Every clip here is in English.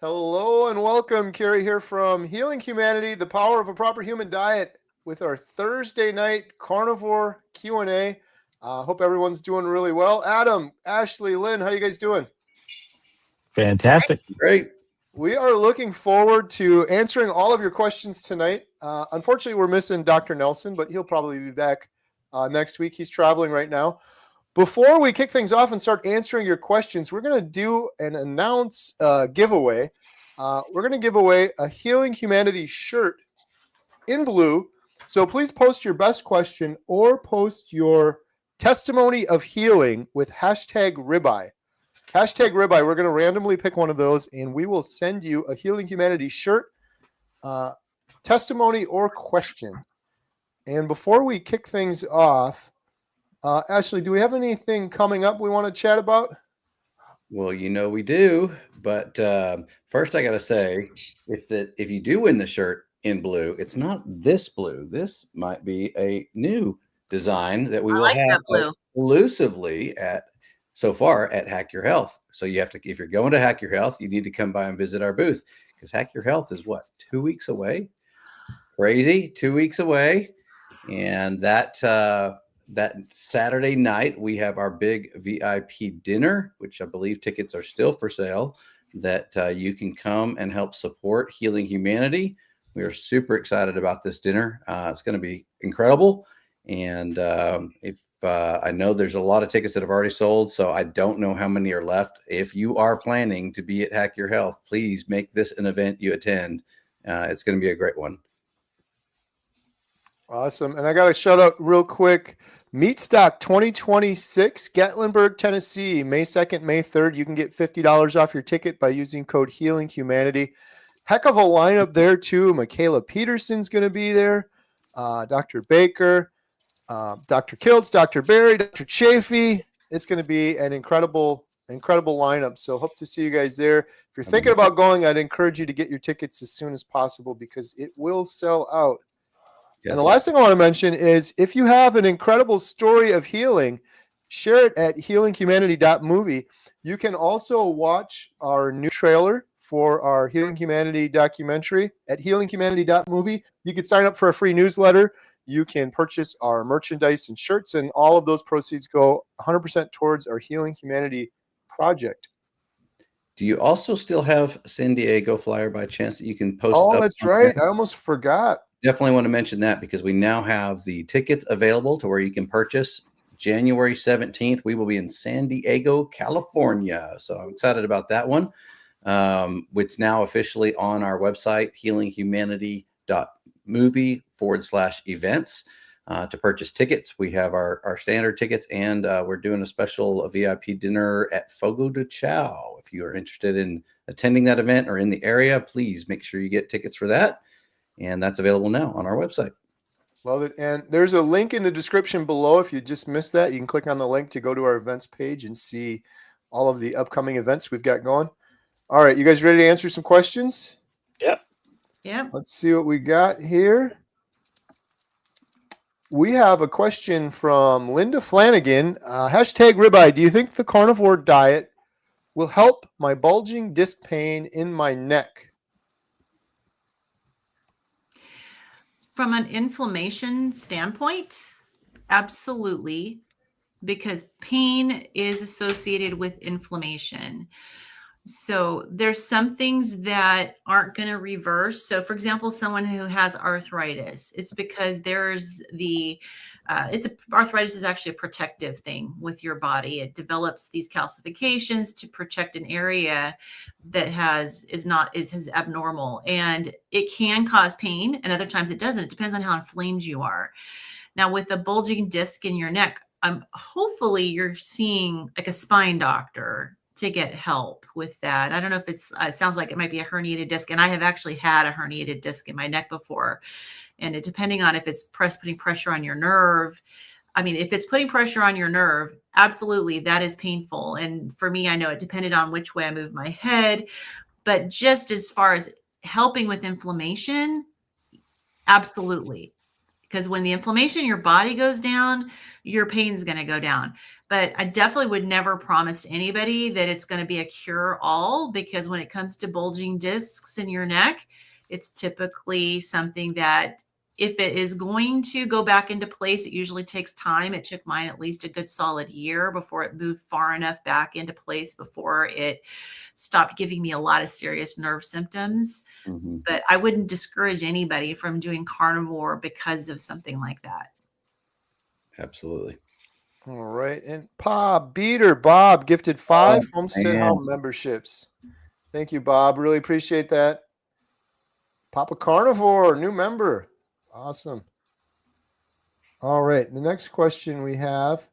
Hello and welcome. Carrie here from Healing Humanity, the power of a proper human diet with our Thursday night carnivore Q&A. Hope everyone's doing really well. Adam, Ashley, Lynn, how you guys doing? Fantastic. Great. We are looking forward to answering all of your questions tonight. Unfortunately, we're missing Dr. Nelson, but he'll probably be back next week. He's traveling right now. Before we kick things off and start answering your questions, we're going to do an announce giveaway. We're going to give away a Healing Humanity shirt in blue. So please post your best question or post your testimony of healing with hashtag ribeye. Hashtag ribeye. We're going to randomly pick one of those and we will send you a Healing Humanity shirt, testimony, or question. And before we kick things off, Ashley, do we have anything coming up we want to chat about? Well, we do. But first, I got to say, if you do win the shirt in blue, it's not this blue. This might be a new design that we will have exclusively so far at Hack Your Health. So you have to, if you're going to Hack Your Health, you need to come by and visit our booth because Hack Your Health is what, 2 weeks away? Crazy, 2 weeks away, and that Saturday night, we have our big VIP dinner, which I believe tickets are still for sale, that you can come and help support Healing Humanity. We are super excited about this dinner. It's going to be incredible. And if I know there's a lot of tickets that have already sold, so I don't know how many are left. If you are planning to be at Hack Your Health, please make this an event you attend. It's going to be a great one. Awesome. And I got to shout out real quick. Meat Stock 2026, Gatlinburg, Tennessee, May 2nd, May 3rd. You can get $50 off your ticket by using code Healing Humanity. Heck of a lineup there, too. Michaela Peterson's going to be there. Dr. Baker, Dr. Kiltz, Dr. Barry, Dr. Chafee. It's going to be an incredible lineup. So hope to see you guys there. If you're thinking about going, I'd encourage you to get your tickets as soon as possible because it will sell out. Yes. And the last thing I want to mention is if you have an incredible story of healing, share it at healinghumanity.movie. You can also watch our new trailer for our Healing Humanity documentary at healinghumanity.movie. You can sign up for a free newsletter. You can purchase our merchandise and shirts, and all of those proceeds go 100% towards our Healing Humanity project. Do you also still have San Diego flyer by chance that you can post? Oh, that's right. I almost forgot. Definitely want to mention that because we now have the tickets available to where you can purchase. January 17th, we will be in San Diego, California. So I'm excited about that one. It's now officially on our website, healinghumanity.movie/events. To purchase tickets, we have our standard tickets, and we're doing a special VIP dinner at Fogo de Chao. If you are interested in attending that event or in the area, please make sure you get tickets for that. And that's available now on our website. Love it. And there's a link in the description below. If you just missed that, you can click on the link to go to our events page and see all of the upcoming events we've got going. All right, you guys ready to answer some questions? Yep. Let's see what we got here. We have a question from Linda Flanagan. Hashtag ribeye. Do you think the carnivore diet will help my bulging disc pain in my neck? From an inflammation standpoint, absolutely, because pain is associated with inflammation. So there's some things that aren't going to reverse. So for example, someone who has arthritis, it's because there's arthritis is actually a protective thing with your body. It develops these calcifications to protect an area that is abnormal, and it can cause pain, and other times it doesn't. It depends on how inflamed you are. Now, with a bulging disc in your neck, hopefully you're seeing like a spine doctor to get help with that. I don't know if it sounds like it might be a herniated disc, and I have actually had a herniated disc in my neck before. And depending on if it's putting pressure on your nerve, if it's putting pressure on your nerve, absolutely, that is painful. And for me, I know it depended on which way I moved my head. But just as far as helping with inflammation, absolutely. Because when the inflammation in your body goes down, your pain is going to go down. But I definitely would never promise to anybody that it's going to be a cure all, because when it comes to bulging discs in your neck, it's typically something that if it is going to go back into place, it usually takes time. It took mine at least a good solid year before it moved far enough back into place before it stopped giving me a lot of serious nerve symptoms. Mhm. But I wouldn't discourage anybody from doing carnivore because of something like that. Absolutely. All right. And Bob gifted 5 Homestead man. Home memberships. Thank you, Bob. Really appreciate that. Papa Carnivore, new member. Awesome. All right. The next question we have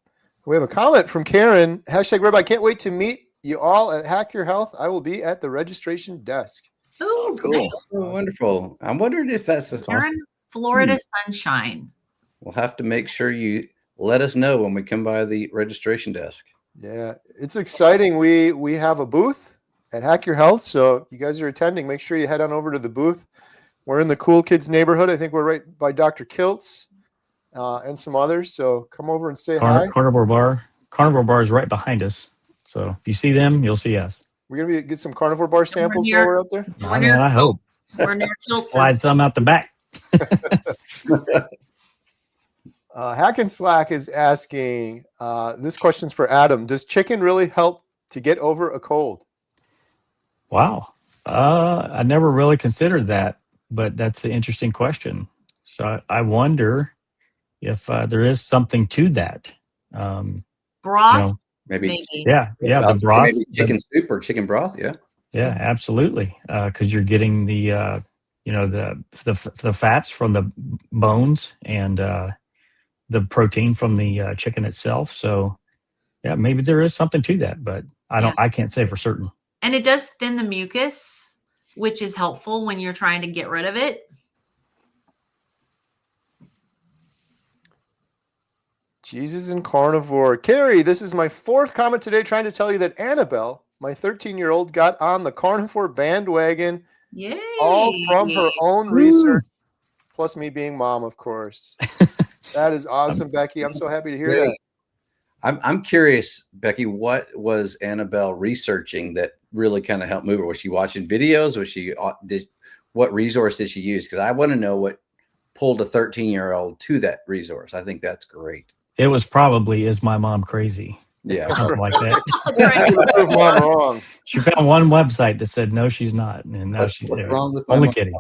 a comment from Karen. #Rib. I can't wait to meet you all at Hack Your Health. I will be at the registration desk. Oh, cool. nice. Oh, wonderful. I'm wondering if that's a, Karen, Florida sunshine. we'll have to make sure you let us know when we come by the registration desk. Yeah, it's exciting. We have a booth at Hack Your Health, so if you guys are attending, make sure you head on over to the booth. We're in the Cool Kids neighborhood. I think we're right by Dr. Kilt's and some others. So come over and say hi. Carnivore Bar. Carnivore Bar is right behind us. So if you see them, you'll see us. We're gonna get some carnivore bar samples while we're out there. I mean, I hope. We're near Kilt's. Slide some out the back. Hack and Slack is asking, this question's for Adam. Does chicken really help to get over a cold? Wow. I never really considered that, but that's an interesting question. So I wonder if there is something to that. Broth, you know, Maybe. yeah, the broth. Maybe chicken soup or chicken broth. Yeah. Yeah, absolutely. Because you're getting the the fats from the bones and the protein from the chicken itself. So yeah, maybe there is something to that, but I can't say for certain. and it does thin the mucus, which is helpful when you're trying to get rid of it. Jesus and carnivore. Carrie, this is my 4th comment today trying to tell you that Annabelle, my 13-year-old, got on the carnivore bandwagon, Yay! all from her own research, plus me being mom, of course. That is awesome, Becky. I'm so happy to hear that. I'm curious, Becky, what was Annabelle researching that really kind of helped move her? Was she watching videos? What resource did she use? Because I want to know what pulled a 13-year-old to that resource. I think that's great. It was probably "Is My Mom Crazy?" Yeah. Something like that. I'm gonna prove mom wrong. She found one website that said no, she's not, and now she's What's there. wrong with my Only mom? kidding.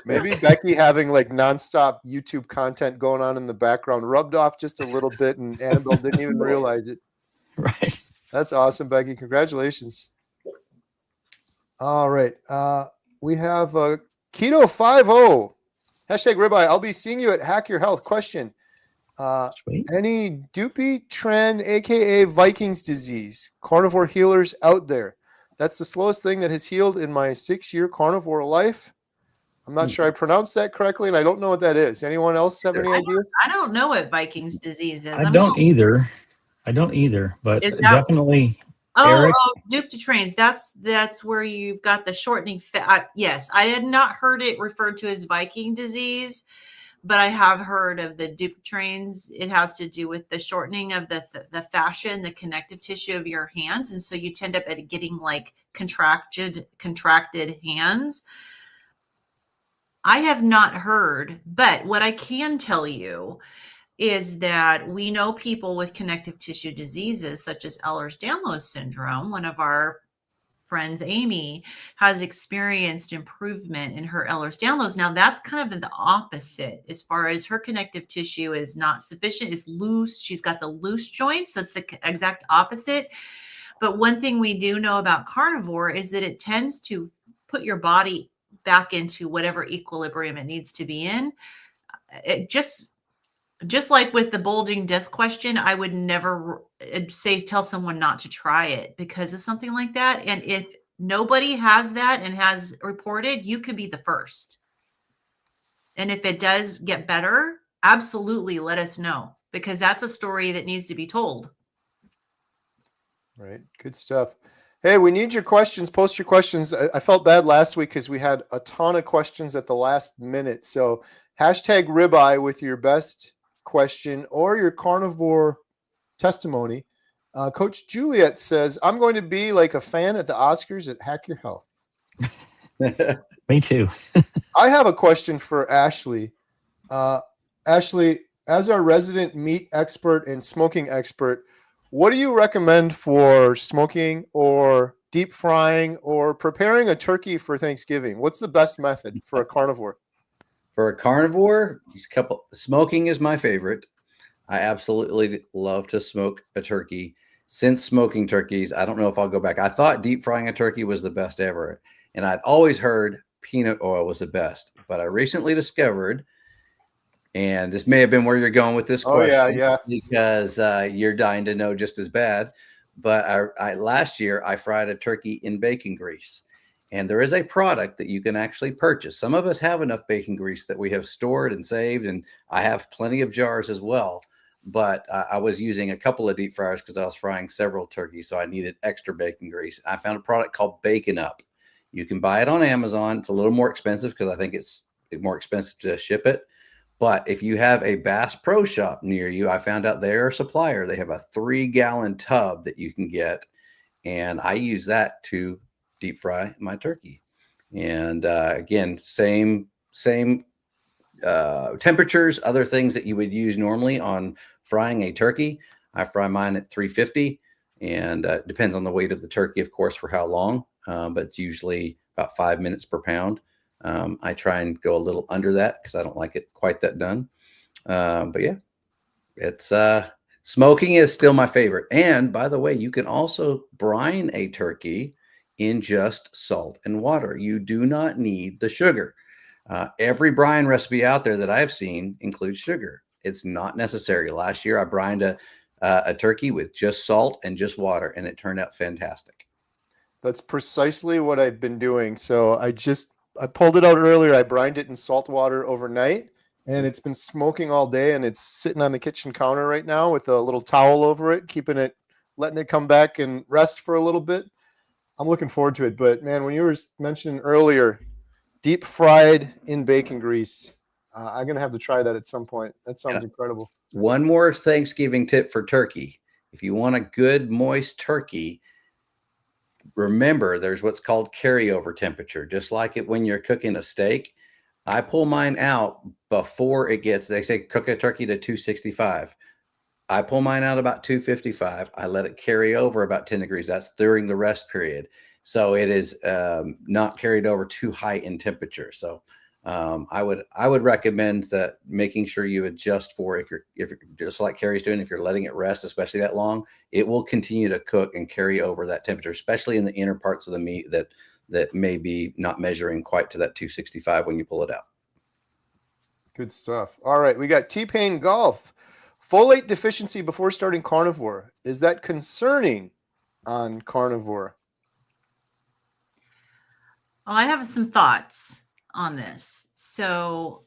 Maybe Becky having like nonstop YouTube content going on in the background rubbed off just a little bit, and Annabelle didn't even realize it. Right. That's awesome, Becky. Congratulations. All right. We have Keto 50. #Ribeye. I'll be seeing you at Hack Your Health. Question. Sweet. Any Dupuytren, aka Vikings disease, carnivore healers out there? That's the slowest thing that has healed in my 6-year carnivore life. I'm not sure I pronounced that correctly, and I don't know what that is. Anyone else have any ideas? I don't know what Vikings disease is. I don't either. But Is that- definitely. Oh, Eric? Dupuytren's. That's where you've got the shortening. Yes, I had not heard it referred to as Viking disease, but I have heard of the Dupuytren's. It has to do with the shortening of the fascia and the connective tissue of your hands, and so you tend up at getting like contracted hands. I have not heard, but what I can tell you is that we know people with connective tissue diseases such as Ehlers-Danlos syndrome. One of our friends, Amy, has experienced improvement in her Ehlers-Danlos. Now that's kind of the opposite as far as her connective tissue is not sufficient, it's loose. She's got the loose joints. So it's the exact opposite. But one thing we do know about carnivore is that it tends to put your body back into whatever equilibrium it needs to be in. It just like with the bulging disc question, I would never tell someone not to try it because of something like that. And if nobody has that and has reported, you could be the first. And if it does get better, absolutely let us know, because that's a story that needs to be told. Right. Good stuff. Hey, we need your questions. Post your questions. I felt bad last week because we had a ton of questions at the last minute. So #ribeye with your best question or your carnivore testimony. Coach Juliet says, I'm going to be like a fan at the Oscars at Hack Your Health. Me too. I have a question for Ashley. Ashley, as our resident meat expert and smoking expert, what do you recommend for smoking or deep frying or preparing a turkey for Thanksgiving? What's the best method for a carnivore? For a carnivore, smoking is my favorite. I absolutely love to smoke a turkey. Since smoking turkeys, I don't know if I'll go back. I thought deep frying a turkey was the best ever, and I'd always heard peanut oil was the best. But I recently discovered, and this may have been where you're going with this question, yeah. because you're dying to know just as bad. But I last year I fried a turkey in bacon grease. And there is a product that you can actually purchase. Some of us have enough bacon grease that we have stored and saved, and I have plenty of jars as well. But I was using a couple of deep fryers because I was frying several turkeys, so I needed extra bacon grease. I found a product called Bacon Up. You can buy it on Amazon. It's a little more expensive because I think it's more expensive to ship it. But if you have a Bass Pro Shop near you, I found out they're a supplier. They have a 3-gallon tub that you can get, and I use that to deep fry my turkey. And again, same temperatures, other things that you would use normally on frying a turkey. I fry mine at 350, and depends on the weight of the turkey, of course, for how long, but it's usually about 5 minutes per pound. I try and go a little under that because I don't like it quite that done. But yeah, it's smoking is still my favorite. And by the way, you can also brine a turkey in just salt and water. You do not need the sugar. Every brine recipe out there that I've seen includes sugar. It's not necessary. Last year, I brined a turkey with just salt and just water, and it turned out fantastic. That's precisely what I've been doing. So I pulled it out earlier. I brined it in salt water overnight, and it's been smoking all day, and it's sitting on the kitchen counter right now with a little towel over it, letting it come back and rest for a little bit. I'm looking forward to it. But man, when you were mentioning earlier, deep fried in bacon grease, I'm going to have to try that at some point. That sounds incredible. One more Thanksgiving tip for turkey. If you want a good moist turkey, remember there's what's called carryover temperature. Just like it when you're cooking a steak, I pull mine out before it gets, they say cook a turkey to 265. I pull mine out about 255. I let it carry over about 10 degrees. That's during the rest period. So it is not carried over too high in temperature. So I would recommend that making sure you adjust for if you're just like Carrie's doing, if you're letting it rest, especially that long, it will continue to cook and carry over that temperature, especially in the inner parts of the meat that may be not measuring quite to that 265 when you pull it out. Good stuff. All right, we got T-Pain Golf. Folate deficiency before starting carnivore. Is that concerning on carnivore? Well, I have some thoughts on this. So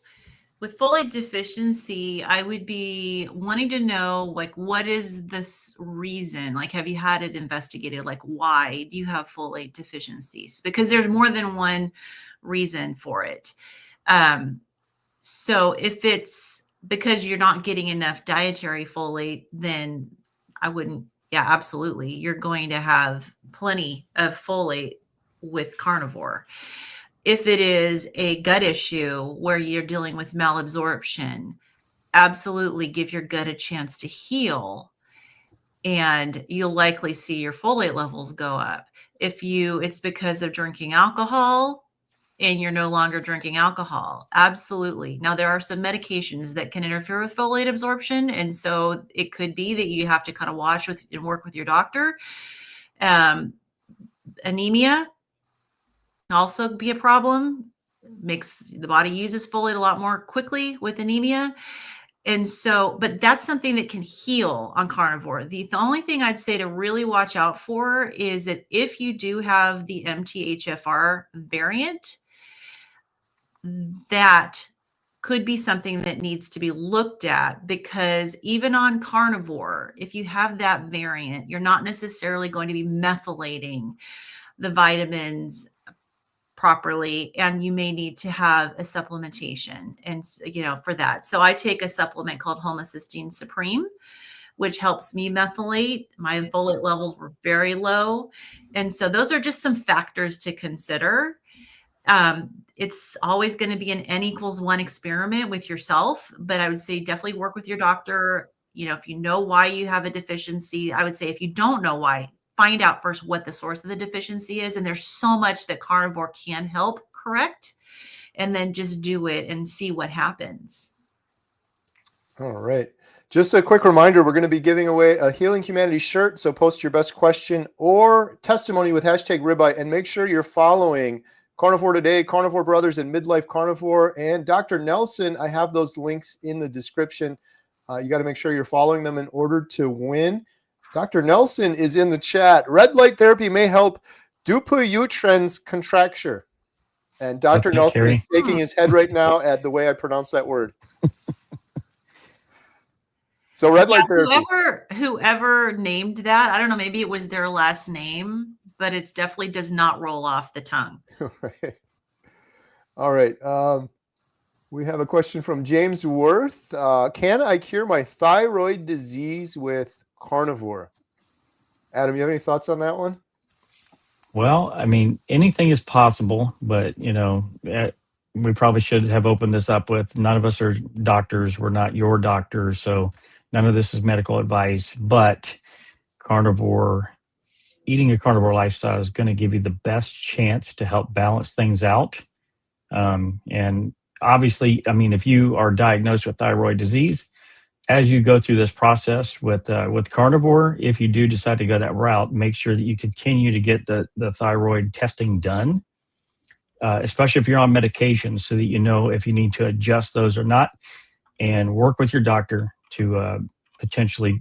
with folate deficiency, I would be wanting to know, like, what is this reason? Like, have you had it investigated? Like, why do you have folate deficiencies? Because there's more than one reason for it. So if it's because you're not getting enough dietary folate, then I wouldn't. Yeah, absolutely. You're going to have plenty of folate with carnivore. If it is a gut issue where you're dealing with malabsorption, absolutely give your gut a chance to heal, and you'll likely see your folate levels go up. If it's because of drinking alcohol and you're no longer drinking alcohol, absolutely. Now, there are some medications that can interfere with folate absorption, and so it could be that you have to kind of watch with and work with your doctor. Anemia also be a problem. The body uses folate a lot more quickly with anemia. And so, but that's something that can heal on carnivore. The only thing I'd say to really watch out for is that if you do have the MTHFR variant, that could be something that needs to be looked at, because even on carnivore, if you have that variant, you're not necessarily going to be methylating the vitamins properly, and you may need to have a supplementation and for that. So I take a supplement called homocysteine supreme, which helps me methylate. My folate levels were very low. And so those are just some factors to consider. It's always going to be an N=1 experiment with yourself, but I would say definitely work with your doctor. You know, if you know why you have a deficiency, I would say if you don't know why, find out first what the source of the deficiency is. And there's so much that carnivore can help correct, and then just do it and see what happens. All right. Just a quick reminder, we're going to be giving away a Healing Humanity shirt. So post your best question or testimony with hashtag ribeye, and make sure you're following Carnivore Today, Carnivore Brothers, and Midlife Carnivore, and Dr. Nelson. I have those links in the description. You got to make sure you're following them in order to win. Dr. Nelson is in the chat. Red light therapy may help Dupuytren's contracture. And Dr. Okay, Nelson is Carrie. shaking his head right now at the way I pronounce that word. So red light therapy. Whoever named that, I don't know, maybe it was their last name, but it definitely does not roll off the tongue. Right. All right. We have a question from James Worth. Can I cure my thyroid disease with carnivore? Adam, you have any thoughts on that one? Well, I mean, anything is possible, but we probably should have opened this up with none of us are doctors. We're not your doctors, so none of this is medical advice. But eating a carnivore lifestyle is going to give you the best chance to help balance things out. And obviously, I mean, if you are diagnosed with thyroid disease, as you go through this process with carnivore, if you do decide to go that route, make sure that you continue to get the thyroid testing done, especially if you're on medication, so that you know if you need to adjust those or not, and work with your doctor to potentially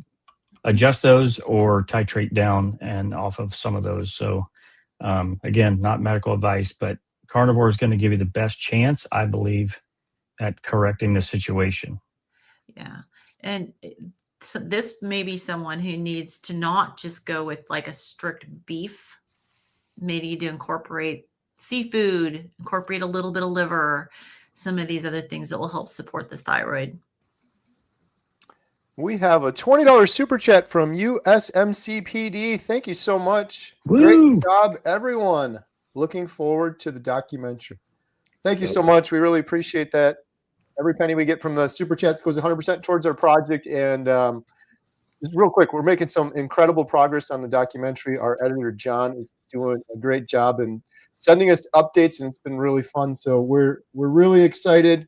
adjust those or titrate down and off of some of those. So again, not medical advice, but carnivore is going to give you the best chance, I believe, at correcting the situation. Yeah. And so this may be someone who needs to not just go with like a strict beef. Maybe you do incorporate seafood, incorporate a little bit of liver, some of these other things that will help support the thyroid. We have a $20 super chat from USMCPD. Thank you so much. Woo! Great job, everyone. Looking forward to the documentary. Thank you so much. We really appreciate that. Every penny we get from the super chats goes 100% towards our project. And just real quick, we're making some incredible progress on the documentary. Our editor, John, is doing a great job and sending us updates, and it's been really fun. So we're really excited.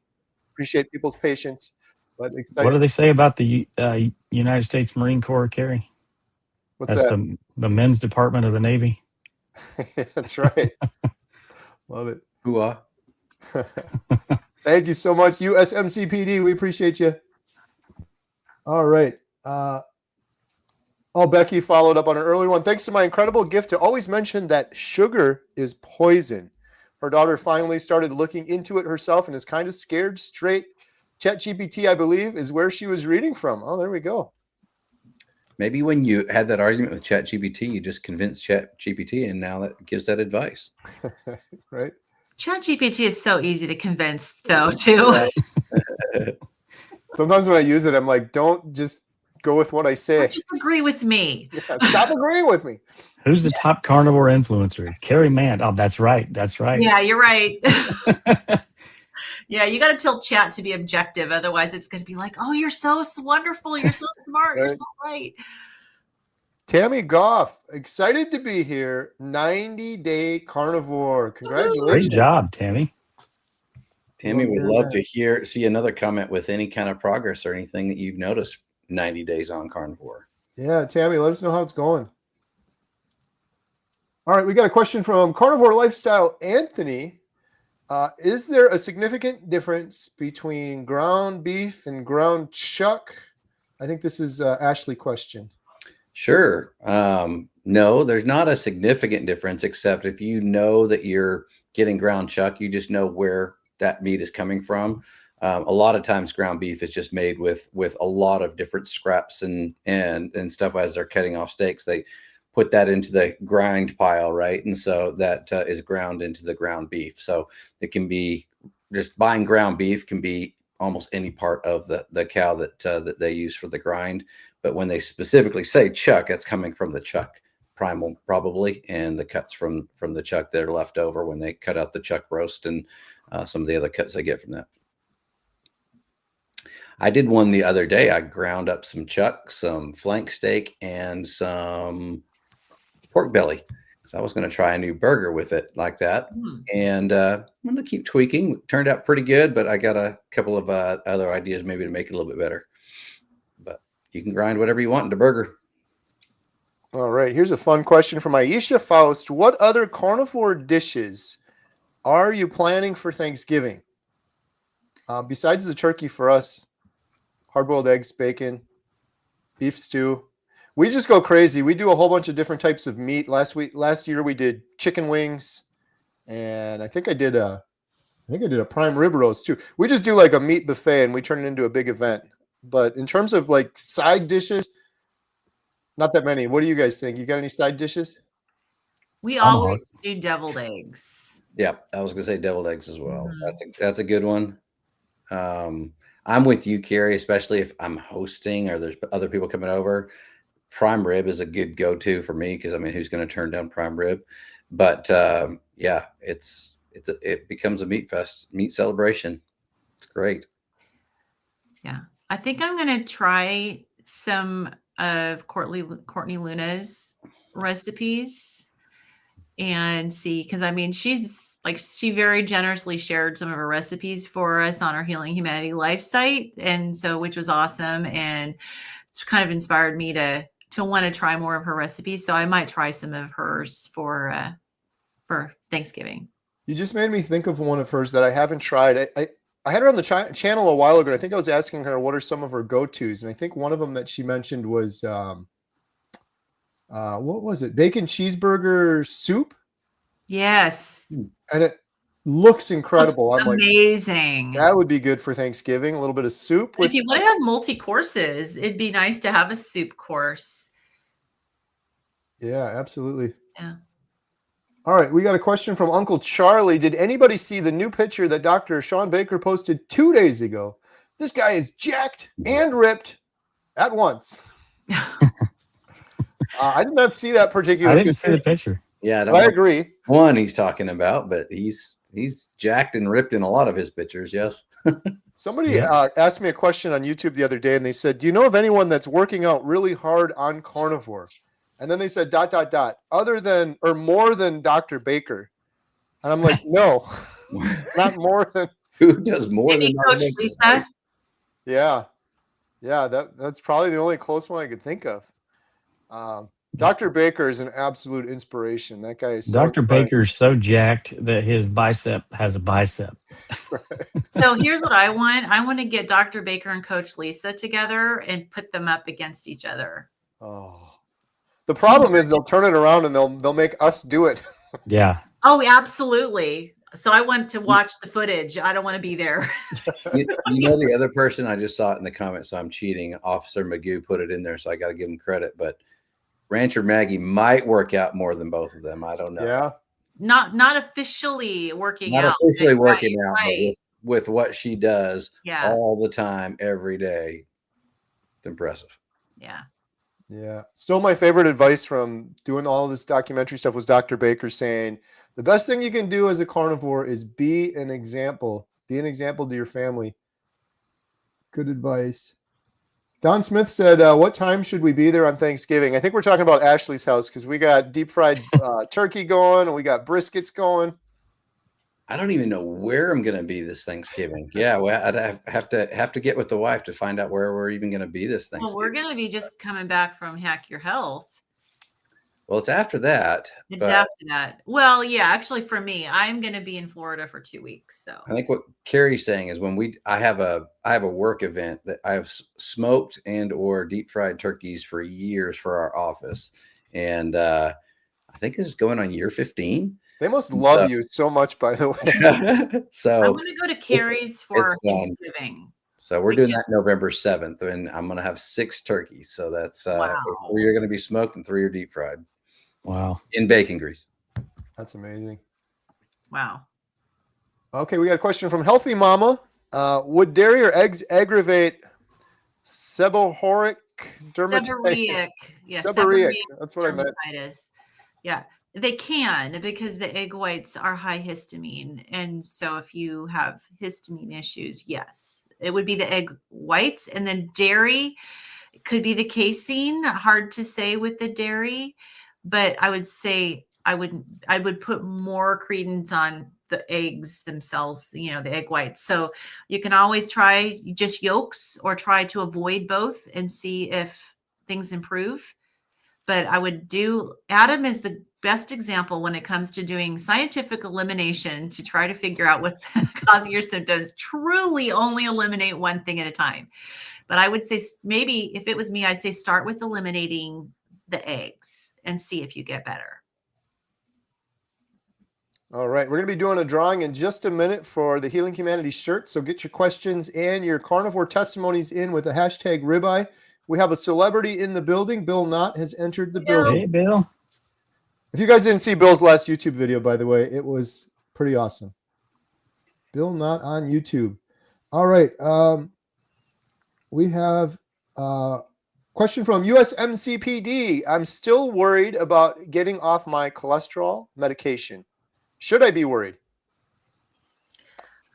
Appreciate people's patience, but excited. What do they say about the United States Marine Corps, Carrie? What's That's that? the men's department of the Navy. That's right. Love it. Hooah. Thank you so much, USMCPD. We appreciate you. All right. Becky followed up on an earlier one. Thanks to my incredible gift to always mention that sugar is poison. Her daughter finally started looking into it herself and is kind of scared straight. ChatGPT, I believe, is where she was reading from. Oh, there we go. Maybe when you had that argument with ChatGPT, you just convinced ChatGPT, and now that gives that advice. Right. ChatGPT is so easy to convince, though, too. Yeah. Sometimes when I use it, I'm like, don't just go with what I say. Just agree with me. Yeah, stop agreeing with me. Who's the top carnivore influencer? Carrie Mann. Oh, that's right. That's right. Yeah, you're right. Yeah, you got to tell chat to be objective. Otherwise, it's going to be like, oh, you're so wonderful. You're so smart. You're so right. Tammy Goff, excited to be here. 90-day carnivore. Congratulations. Great job, Tammy. Tammy would love to see another comment with any kind of progress or anything that you've noticed 90 days on carnivore. Yeah, Tammy, let us know how it's going. All right, we got a question from Carnivore Lifestyle Anthony. Is there a significant difference between ground beef and ground chuck? I think this is Ashley question. Sure. No, there's not a significant difference, except if you know that you're getting ground chuck, you just know where that meat is coming from. A lot of times ground beef is just made with a lot of different scraps and stuff as they're cutting off steaks. They put that into the grind pile, right? And so that is ground into the ground beef. So it can be just buying ground beef can be almost any part of the cow that they use for the grind. But when they specifically say chuck, that's coming from the chuck primal probably, and the cuts from the chuck that are left over when they cut out the chuck roast and some of the other cuts they get from that. I did one the other day. I ground up some chuck, some flank steak, and some pork belly. So I was going to try a new burger with it like that. And I'm going to keep tweaking. Turned out pretty good, but I got a couple of other ideas maybe to make it a little bit better. But you can grind whatever you want into burger. All right. Here's a fun question from Aisha Faust. What other carnivore dishes are you planning for Thanksgiving? Besides the turkey for us, hard-boiled eggs, bacon, beef stew. We just go crazy. We do a whole bunch of different types of meat. Last year we did chicken wings, and I think I did a prime rib roast too. We just do like a meat buffet, and we turn it into a big event. But in terms of like side dishes, not that many. What do you guys think? You got any side dishes? We always do deviled eggs. Yeah, I was going to say deviled eggs as well. That's a good one. I'm with you, Carrie, especially if I'm hosting or there's other people coming over. Prime rib is a good go-to for me because I mean, who's going to turn down prime rib? But yeah, it becomes a meat fest, meat celebration. It's great. Yeah, I think I'm going to try some of Courtney Luna's recipes and see, because I mean, she very generously shared some of her recipes for us on our Healing Humanity Life site, and so which was awesome, and it's kind of inspired me to want to try more of her recipes. So I might try some of hers for Thanksgiving. You just made me think of one of hers that I haven't tried. I had her on the channel a while ago. And I think I was asking her what are some of her go-tos, and I think one of them that she mentioned was what was it? Bacon cheeseburger soup. Yes, and it looks incredible. Looks amazing. That would be good for Thanksgiving. A little bit of soup. If you want to have multi-courses, it'd be nice to have a soup course. Yeah, absolutely. Yeah. All right, we got a question from Uncle Charlie. Did anybody see the new picture that Dr. Sean Baker posted 2 days ago? This guy is jacked and ripped at once. I did not see that particular I didn't see the picture. Yeah, I agree. One he's talking about, but he's jacked and ripped in a lot of his pictures. Yes. Somebody asked me a question on YouTube the other day, and they said, "Do you know of anyone that's working out really hard on carnivore?" And then they said, ... other than or more than Dr. Baker. And I'm like, no, not more than. Who does more than Coach Lisa? Yeah, that's probably the only close one I could think of. Dr. Baker is an absolute inspiration. That guy is. Dr. Baker is so jacked that his bicep has a bicep. So here's what I want. I want to get Dr. Baker and Coach Lisa together and put them up against each other. Oh, the problem is they'll turn it around and they'll make us do it. Yeah. Oh, absolutely. So I want to watch the footage. I don't want to be there. You know, the other person, I just saw it in the comments, so I'm cheating. Officer Magoo put it in there, so I got to give him credit. But Rancher Maggie might work out more than both of them. I don't know. Yeah. Not officially working out. Not officially working out, right. but with what she does Yeah. all the time, every day. It's impressive. Yeah. Yeah. Still my favorite advice from doing all this documentary stuff was Dr. Baker saying, the best thing you can do as a carnivore is be an example. Be an example to your family. Good advice. Don Smith said, what time should we be there on Thanksgiving? I think we're talking about Ashley's house because we got deep fried turkey going and we got briskets going. I don't even know where I'm going to be this Thanksgiving. Yeah, well, I'd have to get with the wife to find out where we're even going to be this Thanksgiving. Well, we're going to be just coming back from Hack Your Health. Well, it's after that. It's after that. Well, yeah, actually for me, I'm going to be in Florida for 2 weeks. So I think what Carrie's saying is when I have a work event that I have smoked and or deep fried turkeys for years for our office. And I think this is going on year 15. They must love you so much, by the way. So I'm going to go to Carrie's for Thanksgiving. So we're doing that November 7th, and I'm going to have 6 turkeys. So that's wow. 3 are going to be smoked and 3 are deep fried. Wow. In bacon grease. That's amazing. Wow. Okay, we got a question from Healthy Mama. Would dairy or eggs aggravate seborrheic dermatitis. Yeah, Seborrheic. That's what I meant. dermatitis. Yeah, they can, because the egg whites are high histamine. And so if you have histamine issues, yes, it would be the egg whites. And then dairy could be the casein. Hard to say with the dairy, but I would say I would put more credence on the eggs themselves, the egg whites. So you can always try just yolks or try to avoid both and see if things improve. But I would do Adam is the best example when it comes to doing scientific elimination to try to figure out what's causing your symptoms. Truly only eliminate one thing at a time. But I would say maybe if it was me, I'd say start with eliminating the eggs and see if you get better. All right. We're going to be doing a drawing in just a minute for the Healing Humanity shirt. So get your questions and your carnivore testimonies in with the hashtag ribeye. We have a celebrity in the building. Bill Knott has entered the building. Hey, Bill. If you guys didn't see Bill's last YouTube video, by the way, it was pretty awesome. Bill Knott on YouTube. All right. We have a question from USMCPD. I'm still worried about getting off my cholesterol medication. Should I be worried?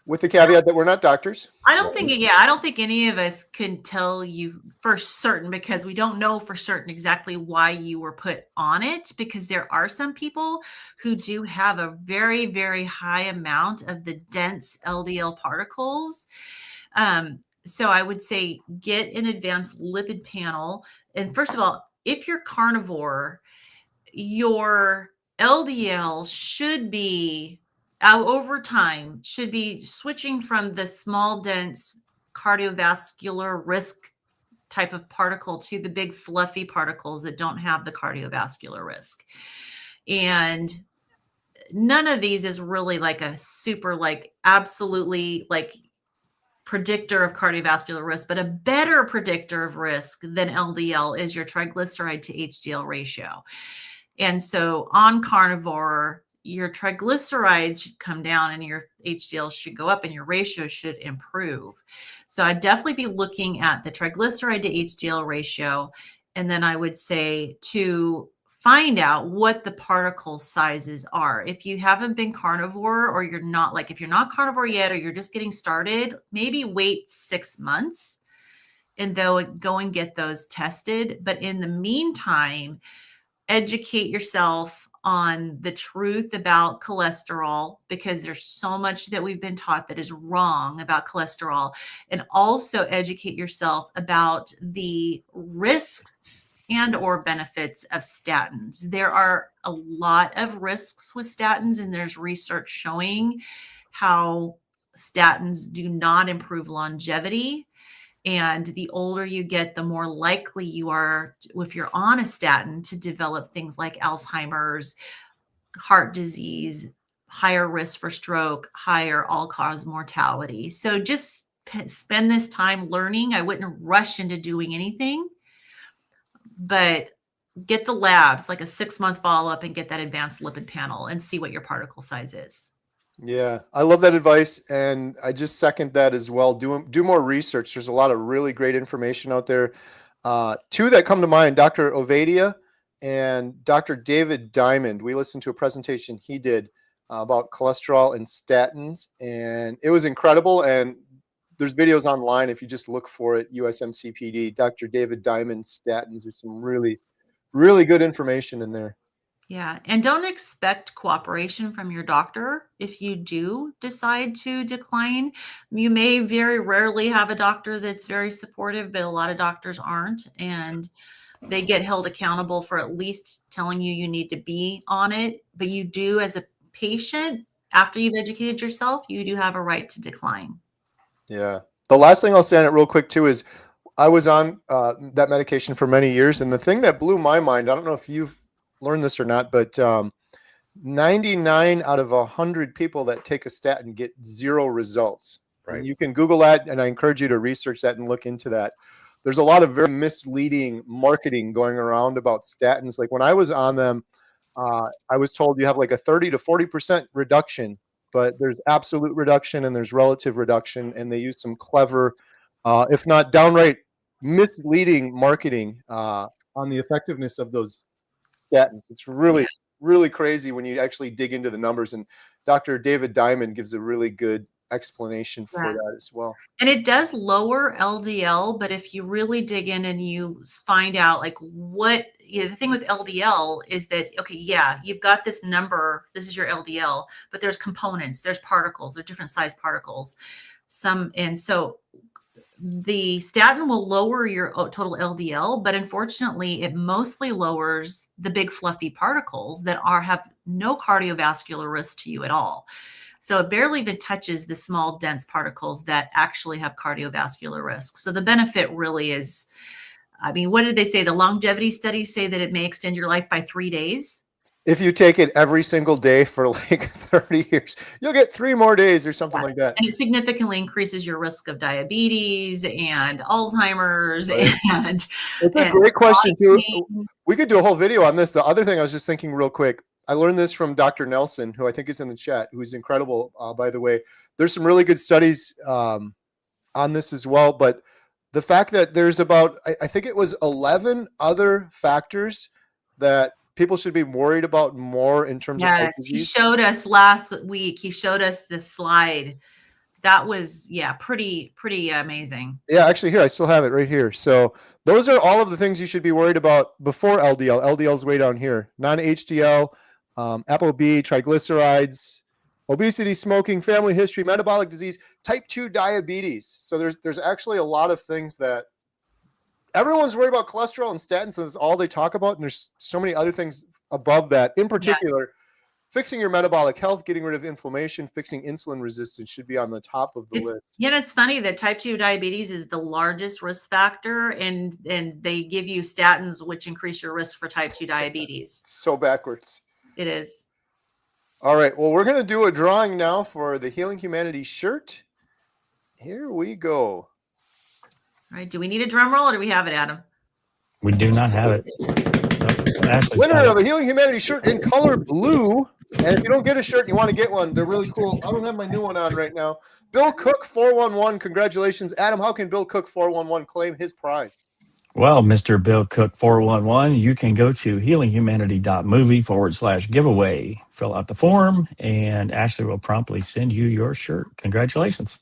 With the caveat that we're not doctors. I don't think any of us can tell you for certain, because we don't know for certain exactly why you were put on it, because there are some people who do have a very, very high amount of the dense LDL particles. So I would say get an advanced lipid panel. And first of all, if you're carnivore, your LDL should be over time should be switching from the small, dense cardiovascular risk type of particle to the big fluffy particles that don't have the cardiovascular risk. And none of these is really like a super, like absolutely like predictor of cardiovascular risk, but a better predictor of risk than LDL is your triglyceride to HDL ratio. And so on carnivore, your triglycerides should come down and your HDL should go up and your ratio should improve. So I'd definitely be looking at the triglyceride to HDL ratio. And then I would say to find out what the particle sizes are. If you haven't been carnivore, or you're not, like if you're not carnivore yet, or you're just getting started, maybe wait 6 months and then go and get those tested. But in the meantime, educate yourself on the truth about cholesterol, because there's so much that we've been taught that is wrong about cholesterol, and also educate yourself about the risks and or benefits of statins. There are a lot of risks with statins, and there's research showing how statins do not improve longevity. And the older you get, the more likely you are, if you're on a statin, to develop things like Alzheimer's, heart disease, higher risk for stroke, higher all-cause mortality. So just spend this time learning. I wouldn't rush into doing anything, but get the labs, like a 6-month follow-up, and get that advanced lipid panel and see what your particle size is. Yeah, I love that advice, and I just second that as well. Do more research. There's a lot of really great information out there. Two that come to mind: Dr. Ovadia and Dr. David Diamond. We listened to a presentation he did about cholesterol and statins, and it was incredible. And there's videos online if you just look for it. USMCPD, Dr. David Diamond statins. There's some really, really good information in there. Yeah. And don't expect cooperation from your doctor if you do decide to decline. You may very rarely have a doctor that's very supportive, but a lot of doctors aren't. And they get held accountable for at least telling you need to be on it. But you do, as a patient, after you've educated yourself, you do have a right to decline. Yeah. The last thing I'll say on it real quick too is I was on that medication for many years. And the thing that blew my mind, I don't know if you've learn this or not, but 99 out of 100 people that take a statin get 0 results. Right. And you can Google that, and I encourage you to research that and look into that. There's a lot of very misleading marketing going around about statins. Like when I was on them, I was told you have like a 30 to 40% reduction, but there's absolute reduction and there's relative reduction, and they use some clever, if not downright misleading marketing on the effectiveness of those statins. It's really, really crazy when you actually dig into the numbers. And Dr. David Diamond gives a really good explanation for that as well. And it does lower LDL, but if you really dig in and you find out like what, the thing with LDL is that, okay, yeah, you've got this number, this is your LDL, but there's components, there's particles, there's different size particles. And so the statin will lower your total LDL, but unfortunately it mostly lowers the big fluffy particles that have no cardiovascular risk to you at all. So it barely even touches the small, dense particles that actually have cardiovascular risk. So the benefit really is, I mean, what did they say? The longevity studies say that it may extend your life by 3 days. If you take it every single day for like 30 years, you'll get 3 more days or something like that. And it significantly increases your risk of diabetes and Alzheimer's. Right. And it's a great question too. We could do a whole video on this. The other thing I was just thinking real quick, I learned this from Dr. Nelson, who I think is in the chat, who's incredible, by the way. There's some really good studies on this as well. But the fact that there's about, I think it was 11 other factors that people should be worried about more in terms of heart disease. He showed us last week. He showed us this slide. That was, pretty amazing. Yeah, actually here, I still have it right here. So those are all of the things you should be worried about before LDL. LDL is way down here. Non-HDL, ApoB, triglycerides, obesity, smoking, family history, metabolic disease, type 2 diabetes. So there's actually a lot of things that everyone's worried about. Cholesterol and statins, and that's all they talk about. And there's so many other things above that. In particular, fixing your metabolic health, getting rid of inflammation, fixing insulin resistance should be on the top of the list. Yeah, it's funny that type 2 diabetes is the largest risk factor, and they give you statins, which increase your risk for type 2 diabetes. So backwards. It is. All right. Well, we're going to do a drawing now for the Healing Humanity shirt. Here we go. All right. Do we need a drum roll or do we have it, Adam? We do not have it. Winner of a Healing Humanity shirt in color blue. And if you don't get a shirt and you want to get one, they're really cool. I don't have my new one on right now. Bill Cook 411. Congratulations. Adam, how can Bill Cook 411 claim his prize? Well, Mr. Bill Cook 411, you can go to healinghumanity.movie/giveaway, fill out the form, and Ashley will promptly send you your shirt. Congratulations.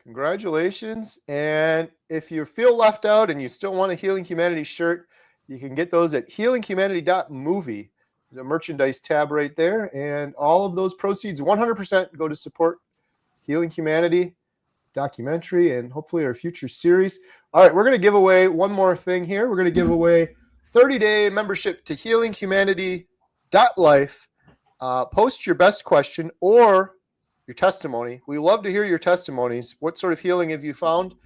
Congratulations. And if you feel left out and you still want a Healing Humanity shirt, you can get those at healinghumanity.movie. There's a merchandise tab right there. And all of those proceeds, 100% go to support Healing Humanity documentary and hopefully our future series. All right, we're going to give away one more thing here. We're going to give away 30-day membership to healinghumanity.life. Post your best question or your testimony. We love to hear your testimonies. What sort of healing have you found?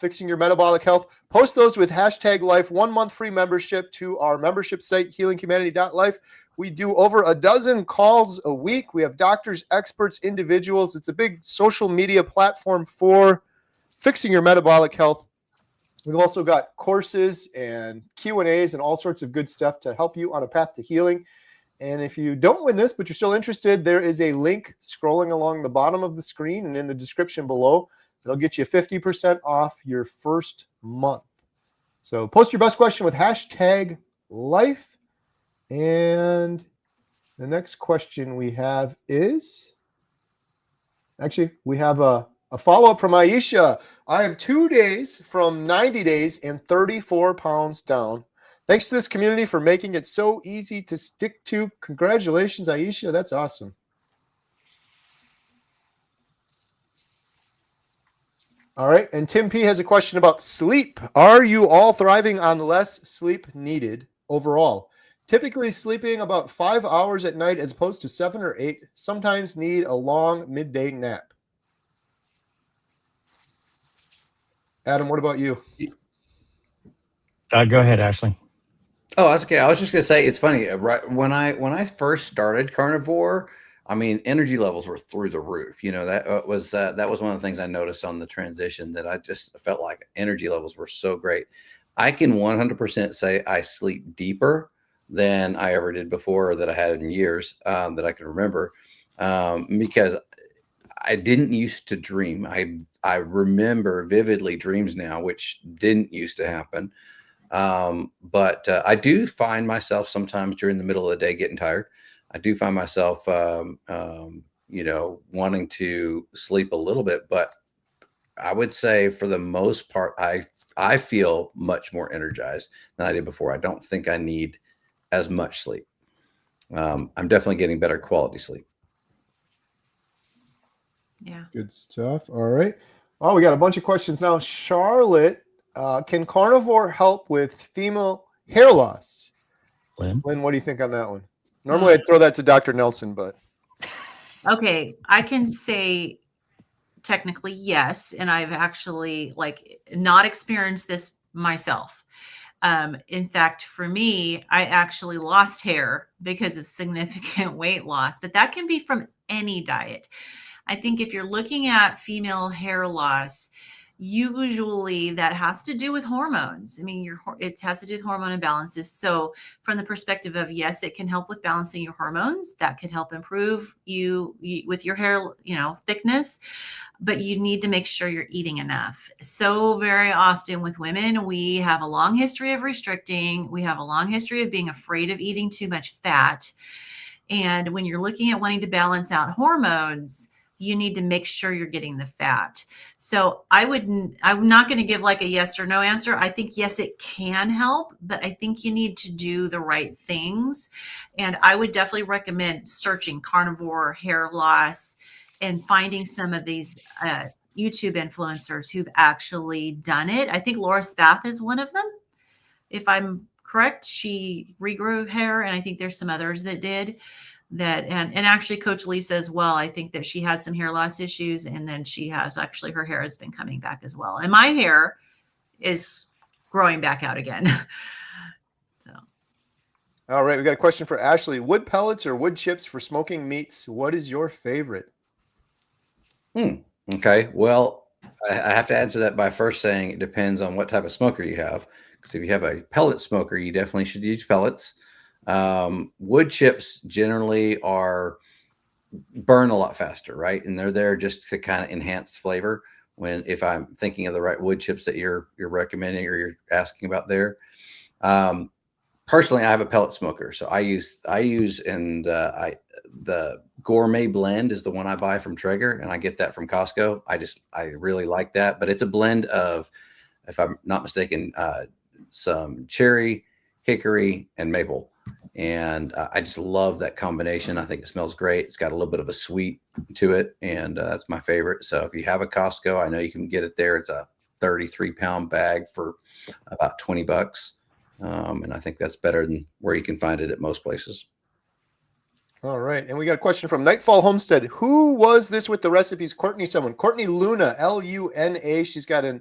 Fixing your metabolic health. Post those with #life. 1 month free membership to our membership site, healinghumanity.life. We do over a dozen calls a week. We have doctors, experts, individuals. It's a big social media platform for fixing your metabolic health. We've also got courses and Q&As and all sorts of good stuff to help you on a path to healing. And if you don't win this, but you're still interested, there is a link scrolling along the bottom of the screen and in the description below. It'll get you 50% off your first month. So post your best question with #life. And the next question we have is, actually, we have a follow-up from Aisha. I am 2 days from 90 days and 34 pounds down. Thanks to this community for making it so easy to stick to. Congratulations, Aisha. That's awesome. All right. And Tim P has a question about sleep. Are you all thriving on less sleep needed overall? Typically sleeping about 5 hours at night as opposed to 7 or 8. Sometimes need a long midday nap. Adam, what about you? Go ahead, Ashley. Oh, that's okay. I was just gonna say it's funny. Right when I first started Carnivore, I mean, energy levels were through the roof. You know, that was one of the things I noticed on the transition, that I just felt like energy levels were so great. I can 100% say I sleep deeper than I ever did before, or that I had in years that I can remember, because I didn't used to dream. I remember vividly dreams now, which didn't used to happen. But I do find myself sometimes during the middle of the day getting tired. I do find myself, wanting to sleep a little bit. But I would say for the most part, I feel much more energized than I did before. I don't think I need as much sleep. I'm definitely getting better quality sleep. Yeah. Good stuff. All right. Oh, we got a bunch of questions now. Charlotte, can carnivore help with female hair loss? Lynn? Lynn, what do you think on that one? Normally I'd throw that to Dr. Nelson, but Okay, I can say technically yes, and I've actually not experienced this myself. In fact, for me, I actually lost hair because of significant weight loss, but that can be from any diet. I think if you're looking at female hair loss, usually that has to do with hormones. I mean, it has to do with hormone imbalances. So from the perspective of, yes, it can help with balancing your hormones. That could help improve you with your hair, thickness, but you need to make sure you're eating enough. So very often with women, we have a long history of restricting. We have a long history of being afraid of eating too much fat. And when you're looking at wanting to balance out hormones, you need to make sure you're getting the fat. So I'm not going to give like a yes or no answer. I think, yes, it can help, but I think you need to do the right things. And I would definitely recommend searching carnivore hair loss and finding some of these YouTube influencers who've actually done it. I think Laura Spath is one of them. If I'm correct, she regrew hair, and I think there's some others that did that. And actually Coach Lisa as well. I think that she had some hair loss issues, and then her hair has been coming back as well. And my hair is growing back out again. So. All right. We got a question for Ashley. Wood pellets or wood chips for smoking meats? What is your favorite? Okay. Well, I have to answer that by first saying it depends on what type of smoker you have. Because if you have a pellet smoker, you definitely should use pellets. Wood chips generally burn a lot faster, right? And they're there just to kind of enhance flavor. If I'm thinking of the right wood chips that you're recommending or you're asking about there. Personally, I have a pellet smoker, so I use the gourmet blend is the one I buy from Traeger, and I get that from Costco. I really like that, but it's a blend of, if I'm not mistaken, some cherry, hickory, and maple. And I just love that combination. I think it smells great. It's got a little bit of a sweet to it, and that's my favorite. So if you have a Costco, I know you can get it there. It's a 33-pound bag for about $20. And I think that's better than where you can find it at most places. All right. And we got a question from Nightfall Homestead. Who was this with the recipes? Courtney Luna, Luna. She's got a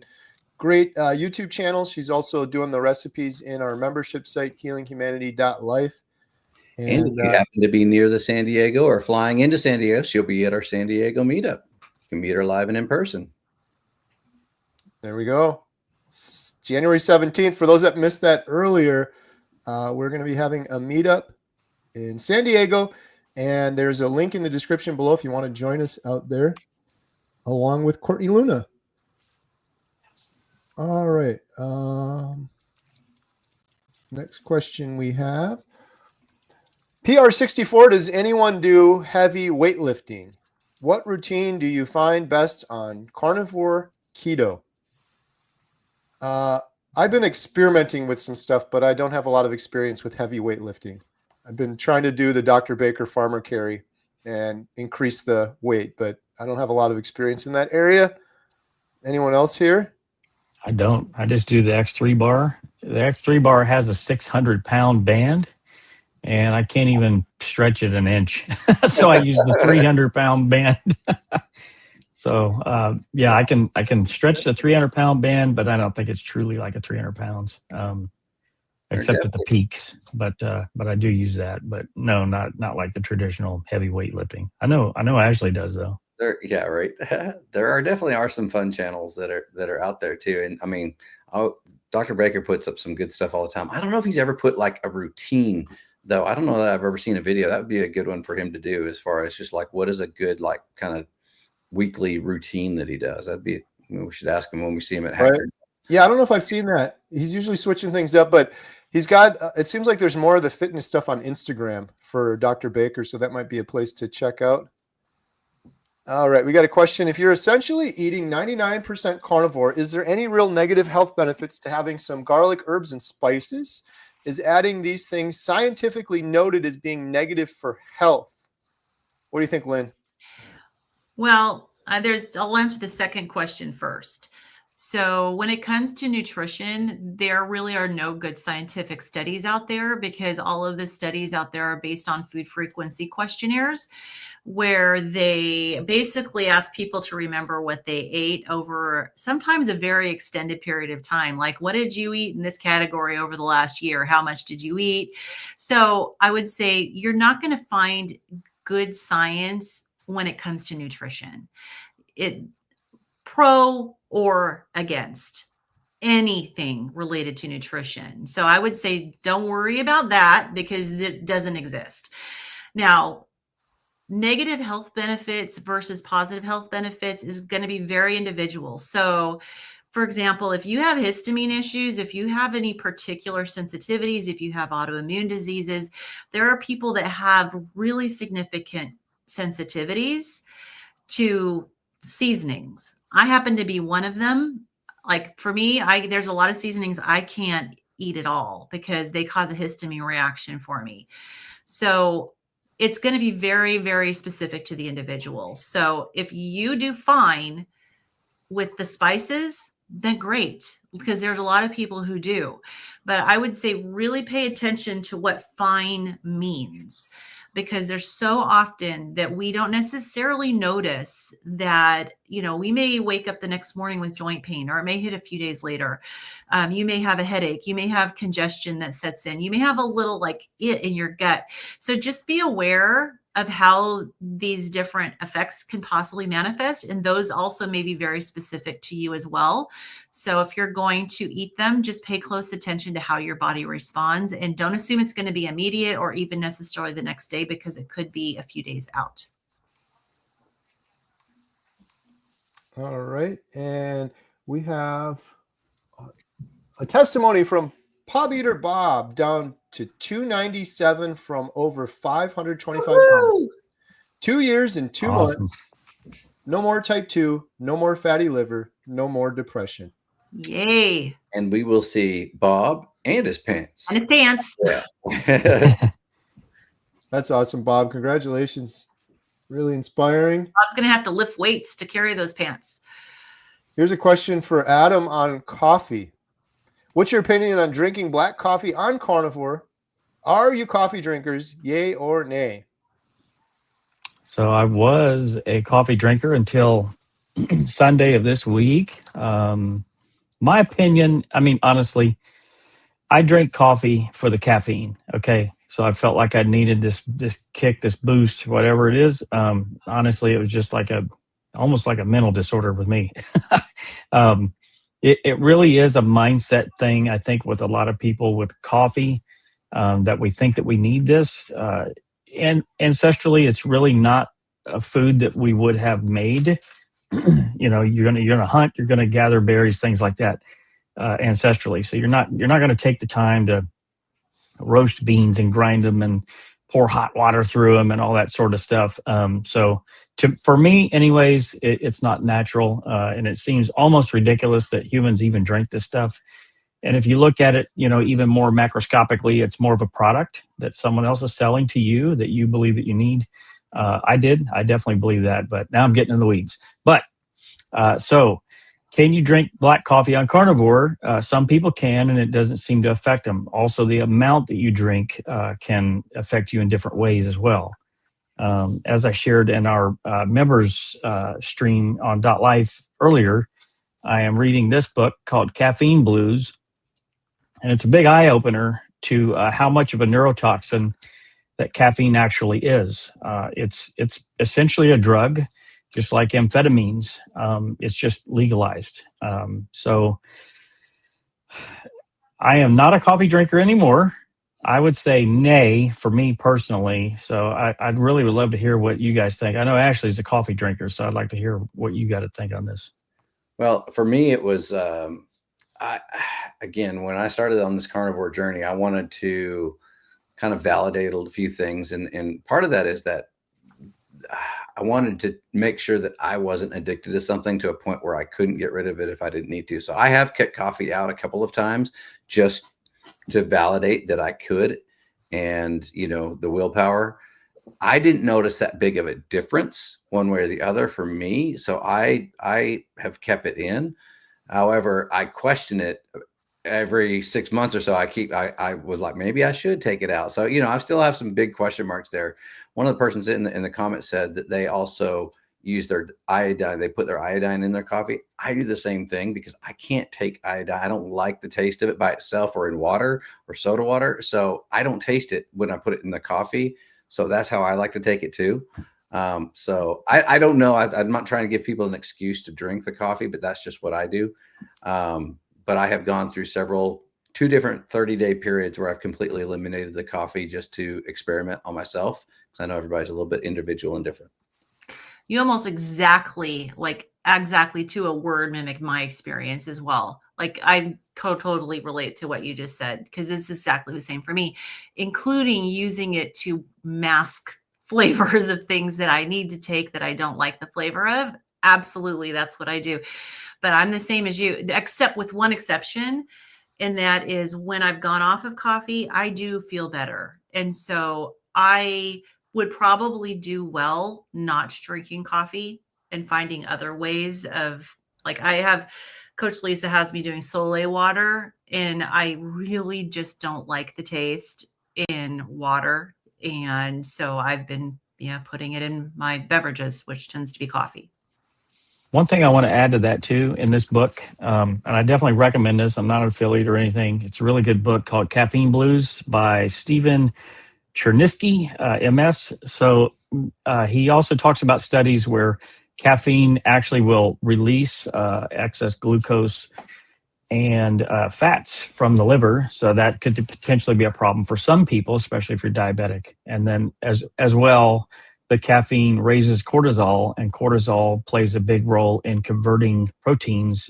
great YouTube channel. She's also doing the recipes in our membership site, healinghumanity.life. And if you happen to be near the San Diego or flying into San Diego, she'll be at our San Diego meetup. You can meet her live and in person. There we go. January 17th. For those that missed that earlier, we're going to be having a meetup in San Diego, and there's a link in the description below if you want to join us out there, along with Courtney Luna. All right. Next question we have. PR64, does anyone do heavy weightlifting? What routine do you find best on carnivore keto? I've been experimenting with some stuff, but I don't have a lot of experience with heavy weightlifting. I've been trying to do the Dr. Baker farmer carry and increase the weight, but I don't have a lot of experience in that area. Anyone else here? I don't. I just do the X3 bar. The X3 bar has a 600-pound band, and I can't even stretch it an inch. So I use the 300-pound band. So yeah, I can stretch the 300-pound band, but I don't think it's truly like a 300 pounds, except at the peaks. But I do use that. But no, not like the traditional heavy weightlifting. I know Ashley does though. Yeah, right. There definitely are some fun channels that are out there too. And I mean, Dr. Baker puts up some good stuff all the time. I don't know if he's ever put like a routine though. I don't know that I've ever seen a video. That would be a good one for him to do, as far as just like what is a good like kind of weekly routine that he does. We should ask him when we see him at Right. Hackers. Yeah, I don't know if I've seen that. He's usually switching things up, but he's got, it seems like there's more of the fitness stuff on Instagram for Dr. Baker, so that might be a place to check out. All right, we got a question. If you're essentially eating 99% carnivore, is there any real negative health benefits to having some garlic, herbs, and spices? Is adding these things scientifically noted as being negative for health? What do you think, Lynn? Well, I'll answer the second question first. So when it comes to nutrition, there really are no good scientific studies out there, because all of the studies out there are based on food frequency questionnaires, where they basically ask people to remember what they ate over sometimes a very extended period of time. Like, what did you eat in this category over the last year? How much did you eat? So I would say you're not going to find good science when it comes to nutrition. It pro or against anything related to nutrition. So I would say don't worry about that, because it doesn't exist. Now, negative health benefits versus positive health benefits is going to be very individual. So, for example, if you have histamine issues, if you have any particular sensitivities, if you have autoimmune diseases, there are people that have really significant sensitivities to seasonings. I happen to be one of them. Like, for me, there's a lot of seasonings I can't eat at all because they cause a histamine reaction for me. So it's going to be very, very specific to the individual. So if you do fine with the spices, then great, because there's a lot of people who do. But I would say really pay attention to what fine means, because there's so often that we don't necessarily notice that, we may wake up the next morning with joint pain, or it may hit a few days later. You may have a headache. You may have congestion that sets in. You may have a little it in your gut. So just be aware of how these different effects can possibly manifest. And those also may be very specific to you as well. So if you're going to eat them, just pay close attention to how your body responds, and don't assume it's going to be immediate or even necessarily the next day, because it could be a few days out. All right. And we have a testimony from Pub Eater Bob, down to 297 from over 525 pounds. 2 years and 2 Awesome. months. No more type 2, no more fatty liver, no more depression. Yay. And we will see Bob and his pants. And his pants. Yeah. That's awesome, Bob. Congratulations. Really inspiring. Bob's going to have to lift weights to carry those pants. Here's a question for Adam on coffee. What's your opinion on drinking black coffee on carnivore? Are you coffee drinkers, yay or nay? So I was a coffee drinker until Sunday of this week. My opinion, honestly, I drink coffee for the caffeine. Okay. So I felt like I needed this kick, this boost, whatever it is. Honestly, it was just almost like a mental disorder with me. It really is a mindset thing, I think, with a lot of people with coffee, that we think that we need this. And ancestrally, it's really not a food that we would have made. You're gonna hunt, you're gonna gather berries, things like that, ancestrally. So you're not gonna take the time to roast beans and grind them and pour hot water through them and all that sort of stuff. For me, anyways, it's not natural, and it seems almost ridiculous that humans even drink this stuff. And if you look at it, even more macroscopically, it's more of a product that someone else is selling to you that you believe that you need. I definitely believe that, but now I'm getting in the weeds. But so can you drink black coffee on carnivore? Some people can, and it doesn't seem to affect them. Also, the amount that you drink can affect you in different ways as well. As I shared in our members stream on .life earlier, I am reading this book called Caffeine Blues, and it's a big eye-opener to how much of a neurotoxin that caffeine actually is. It's essentially a drug, just like amphetamines. It's just legalized. So I am not a coffee drinker anymore. I would say nay for me personally. So I'd really would love to hear what you guys think. I know Ashley's a coffee drinker, so I'd like to hear what you got to think on this. Well, for me, it was, again, when I started on this carnivore journey, I wanted to kind of validate a few things. And part of that is that I wanted to make sure that I wasn't addicted to something to a point where I couldn't get rid of it if I didn't need to. So I have kept coffee out a couple of times just to validate that I could, and, you know, the willpower. I didn't notice that big of a difference one way or the other for me. So I have kept it in. However, I question it every 6 months or so. I was like, maybe I should take it out. So, you know, I still have some big question marks there. One of the persons in the comments said that they also use their iodine. They put their iodine in their coffee. I do the same thing because I can't take iodine. I don't like the taste of it by itself or in water or soda water. So I don't taste it when I put it in the coffee. So that's how I like to take it too. So I don't know. I'm not trying to give people an excuse to drink the coffee, but that's just what I do. But I have gone through two different 30-day periods where I've completely eliminated the coffee just to experiment on myself, because I know everybody's a little bit individual and different. You almost exactly to a word mimic my experience as well. Like I totally relate to what you just said, because it's exactly the same for me, including using it to mask flavors of things that I need to take that I don't like the flavor of. Absolutely, that's what I do. But I'm the same as you, except with one exception. And that is when I've gone off of coffee, I do feel better. And so I would probably do well not drinking coffee and finding other ways of, like, I have Coach Lisa has me doing Soleil water, and I really just don't like the taste in water. And so I've been, putting it in my beverages, which tends to be coffee. One thing I want to add to that too in this book, and I definitely recommend this. I'm not an affiliate or anything. It's a really good book called Caffeine Blues by Stephen Chernisky, MS. So he also talks about studies where caffeine actually will release excess glucose and fats from the liver. So that could potentially be a problem for some people, especially if you're diabetic. And then as well, the caffeine raises cortisol, and cortisol plays a big role in converting proteins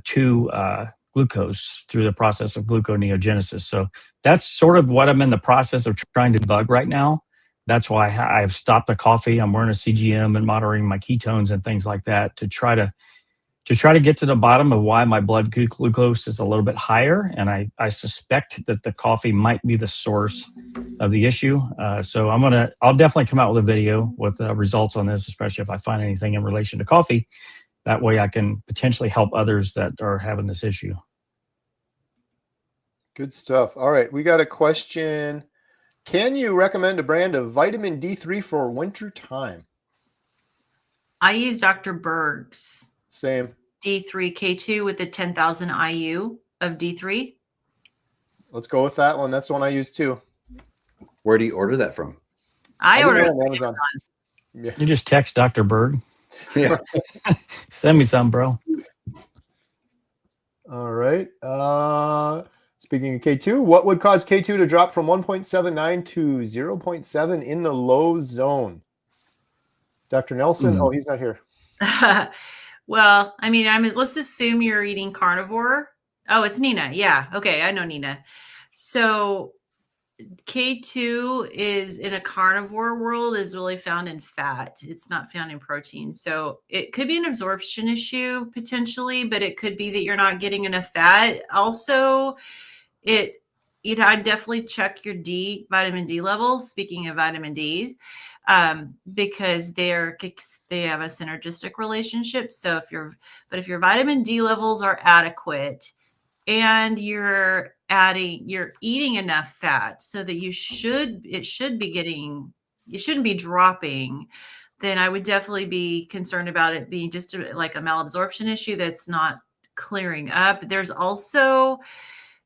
to glucose through the process of gluconeogenesis. So that's sort of what I'm in the process of trying to debug right now. That's why I've stopped the coffee. I'm wearing a CGM and monitoring my ketones and things like that to try to get to the bottom of why my blood glucose is a little bit higher. And I suspect that the coffee might be the source of the issue. So I'll definitely come out with a video with results on this, especially if I find anything in relation to coffee. That way I can potentially help others that are having this issue. Good stuff. All right. We got a question. Can you recommend a brand of vitamin D3 for winter time? I use Dr. Berg's Same. D3K2 with the 10,000 IU of D3. Let's go with that one. That's the one I use too. Where do you order that from? I ordered it on Amazon. You just text Dr. Berg. Yeah. Send me some, bro. All right. Speaking of K2, what would cause K2 to drop from 1.79 to 0.7 in the low zone? Dr. Nelson? Oh, he's not here. Well, I mean, let's assume you're eating carnivore. Oh, it's Nina. Yeah. Okay. I know Nina. So K2 is in a carnivore world is really found in fat. It's not found in protein. So it could be an absorption issue potentially, but it could be that you're not getting enough fat. Also, I'd definitely check your vitamin D levels. Speaking of vitamin D, because they have a synergistic relationship. So if your vitamin D levels are adequate and you're eating enough fat so that it shouldn't be dropping, then I would definitely be concerned about it being just like a malabsorption issue that's not clearing up. There's also,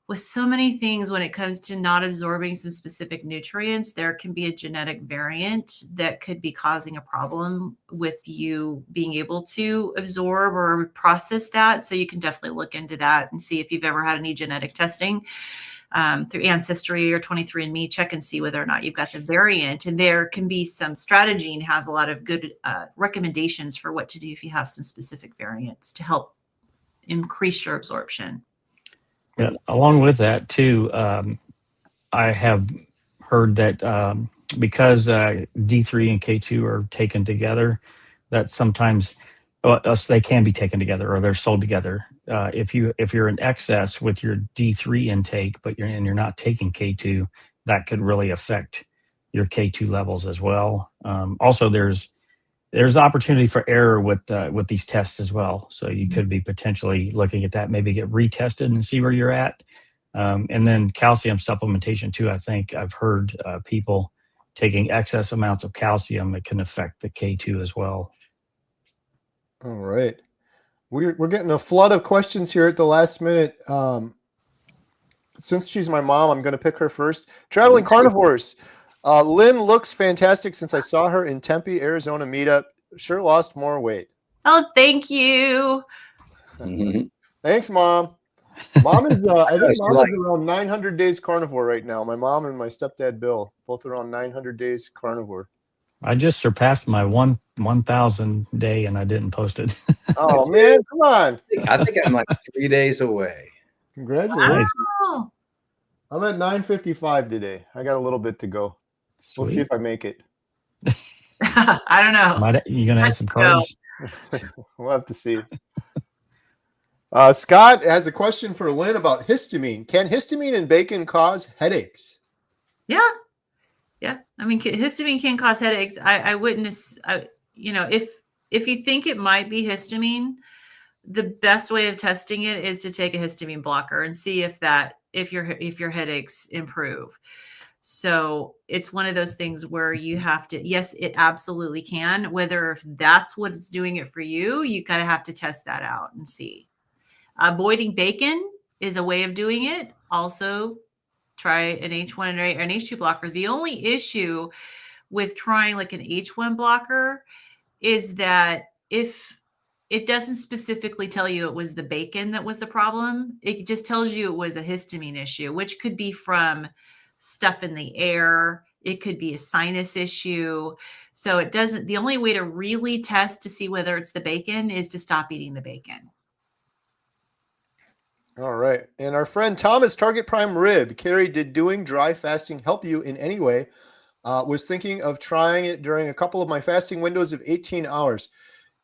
with so many things, when it comes to not absorbing some specific nutrients, there can be a genetic variant that could be causing a problem with you being able to absorb or process that. So you can definitely look into that and see if you've ever had any genetic testing. through Ancestry or 23andMe, check and see whether or not you've got the variant. And there can be some strategy and has a lot of good recommendations for what to do if you have some specific variants to help increase your absorption. Yeah, along with that too, I have heard that because D3 and K2 are taken together, that sometimes they can be taken together or they're sold together. If you're in excess with your D3 intake, but you're not taking K2, that could really affect your K2 levels as well. Also, there's opportunity for error with these tests as well. So you could be potentially looking at that, maybe get retested and see where you're at. And then calcium supplementation too. I think I've heard people taking excess amounts of calcium that can affect the K2 as well. All right. We're getting a flood of questions here at the last minute. Since she's my mom, I'm going to pick her first. Traveling carnivores. Lynn looks fantastic since I saw her in Tempe, Arizona meetup. Sure lost more weight. Oh, thank you. Thanks, Mom. Mom is, I think Mom is like- around 900 days carnivore right now. My mom and my stepdad, Bill, both around 900 days carnivore. I just surpassed my 1,000 day and I didn't post it. Oh, man, come on. I think I'm like 3 days away. Congratulations. Wow. I'm at 955 today. I got a little bit to go. We'll see Sweet. if I make it. I don't know. You gonna add some carbs? We'll have to see. Scott has a question for Lynn about histamine. Can histamine and bacon cause headaches? Yeah. I mean, histamine can cause headaches. I witness, if you think it might be histamine, the best way of testing it is to take a histamine blocker and see if your headaches improve. So it's one of those things where you have to, yes, it absolutely can. Whether if that's what's doing it for you, you kind of have to test that out and see. Avoiding bacon is a way of doing it. Also, try an H1 and an H2 blocker. The only issue with trying like an H1 blocker is that if it doesn't specifically tell you it was the bacon that was the problem, it just tells you it was a histamine issue, which could be from stuff in the air. It could be a sinus issue. So the only way to really test to see whether it's the bacon is to stop eating the bacon. All right. And our friend Thomas, Target Prime Rib. Carrie, did doing dry fasting help you in any way? Was thinking of trying it during a couple of my fasting windows of 18 hours.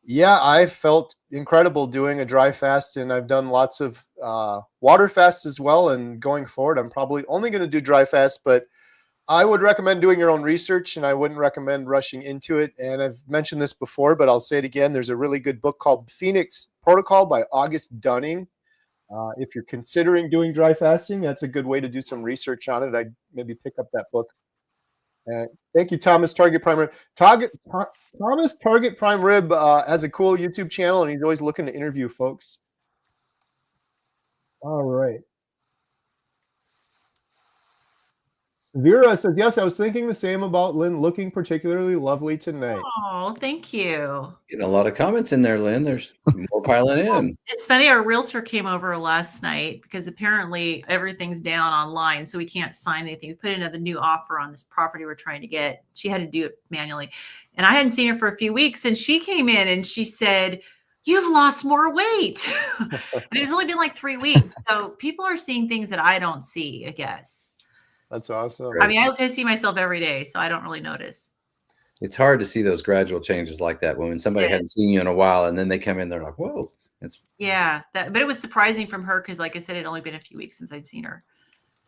Yeah, I felt incredible doing a dry fast, and I've done lots of water fasts as well. And going forward, I'm probably only going to do dry fast, but I would recommend doing your own research, and I wouldn't recommend rushing into it. And I've mentioned this before, but I'll say it again. There's a really good book called Phoenix Protocol by August Dunning. If you're considering doing dry fasting, that's a good way to do some research on it. I'd maybe pick up that book. Thank you, Thomas, Target Prime Rib. Thomas, Target Prime Rib has a cool YouTube channel, and he's always looking to interview folks. All right. Vera says, yes, I was thinking the same about Lynn looking particularly lovely tonight. Oh, thank you. Getting a lot of comments in there, Lynn. There's more piling in. It's funny. Our realtor came over last night because apparently everything's down online, so we can't sign anything. We put in a new offer on this property we're trying to get. She had to do it manually. And I hadn't seen her for a few weeks. And she came in and she said, you've lost more weight. And it's only been like 3 weeks. So people are seeing things that I don't see, I guess. That's awesome. I mean, I see myself every day, so I don't really notice. It's hard to see those gradual changes like that when somebody hadn't seen you in a while and then they come in, they're like, whoa. But it was surprising from her because, like I said, it had only been a few weeks since I'd seen her.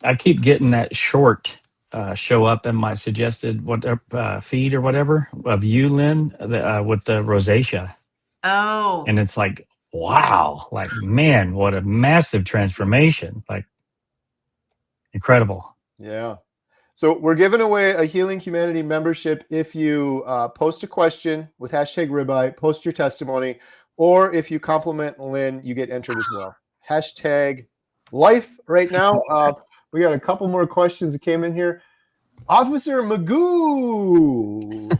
I keep getting that short show up in my suggested feed or whatever of you, Lynn, with the rosacea. Oh. And it's like, wow, like, man, what a massive transformation. Like, incredible. Yeah. So we're giving away a Healing Humanity membership if you post a question with hashtag ribeye, post your testimony, or if you compliment Lynn, you get entered as well. Hashtag life right now. We got a couple more questions that came in here. Officer Magoo.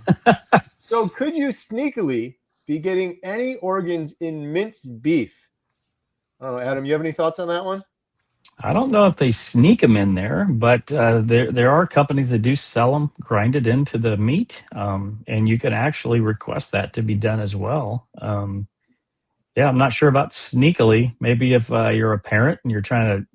So could you sneakily be getting any organs in minced beef? I don't know, Adam, you have any thoughts on that one? I don't know if they sneak them in there, but there are companies that do sell them grinded into the meat, and you can actually request that to be done as well. Yeah, I'm not sure about sneakily. Maybe if you're a parent and you're trying to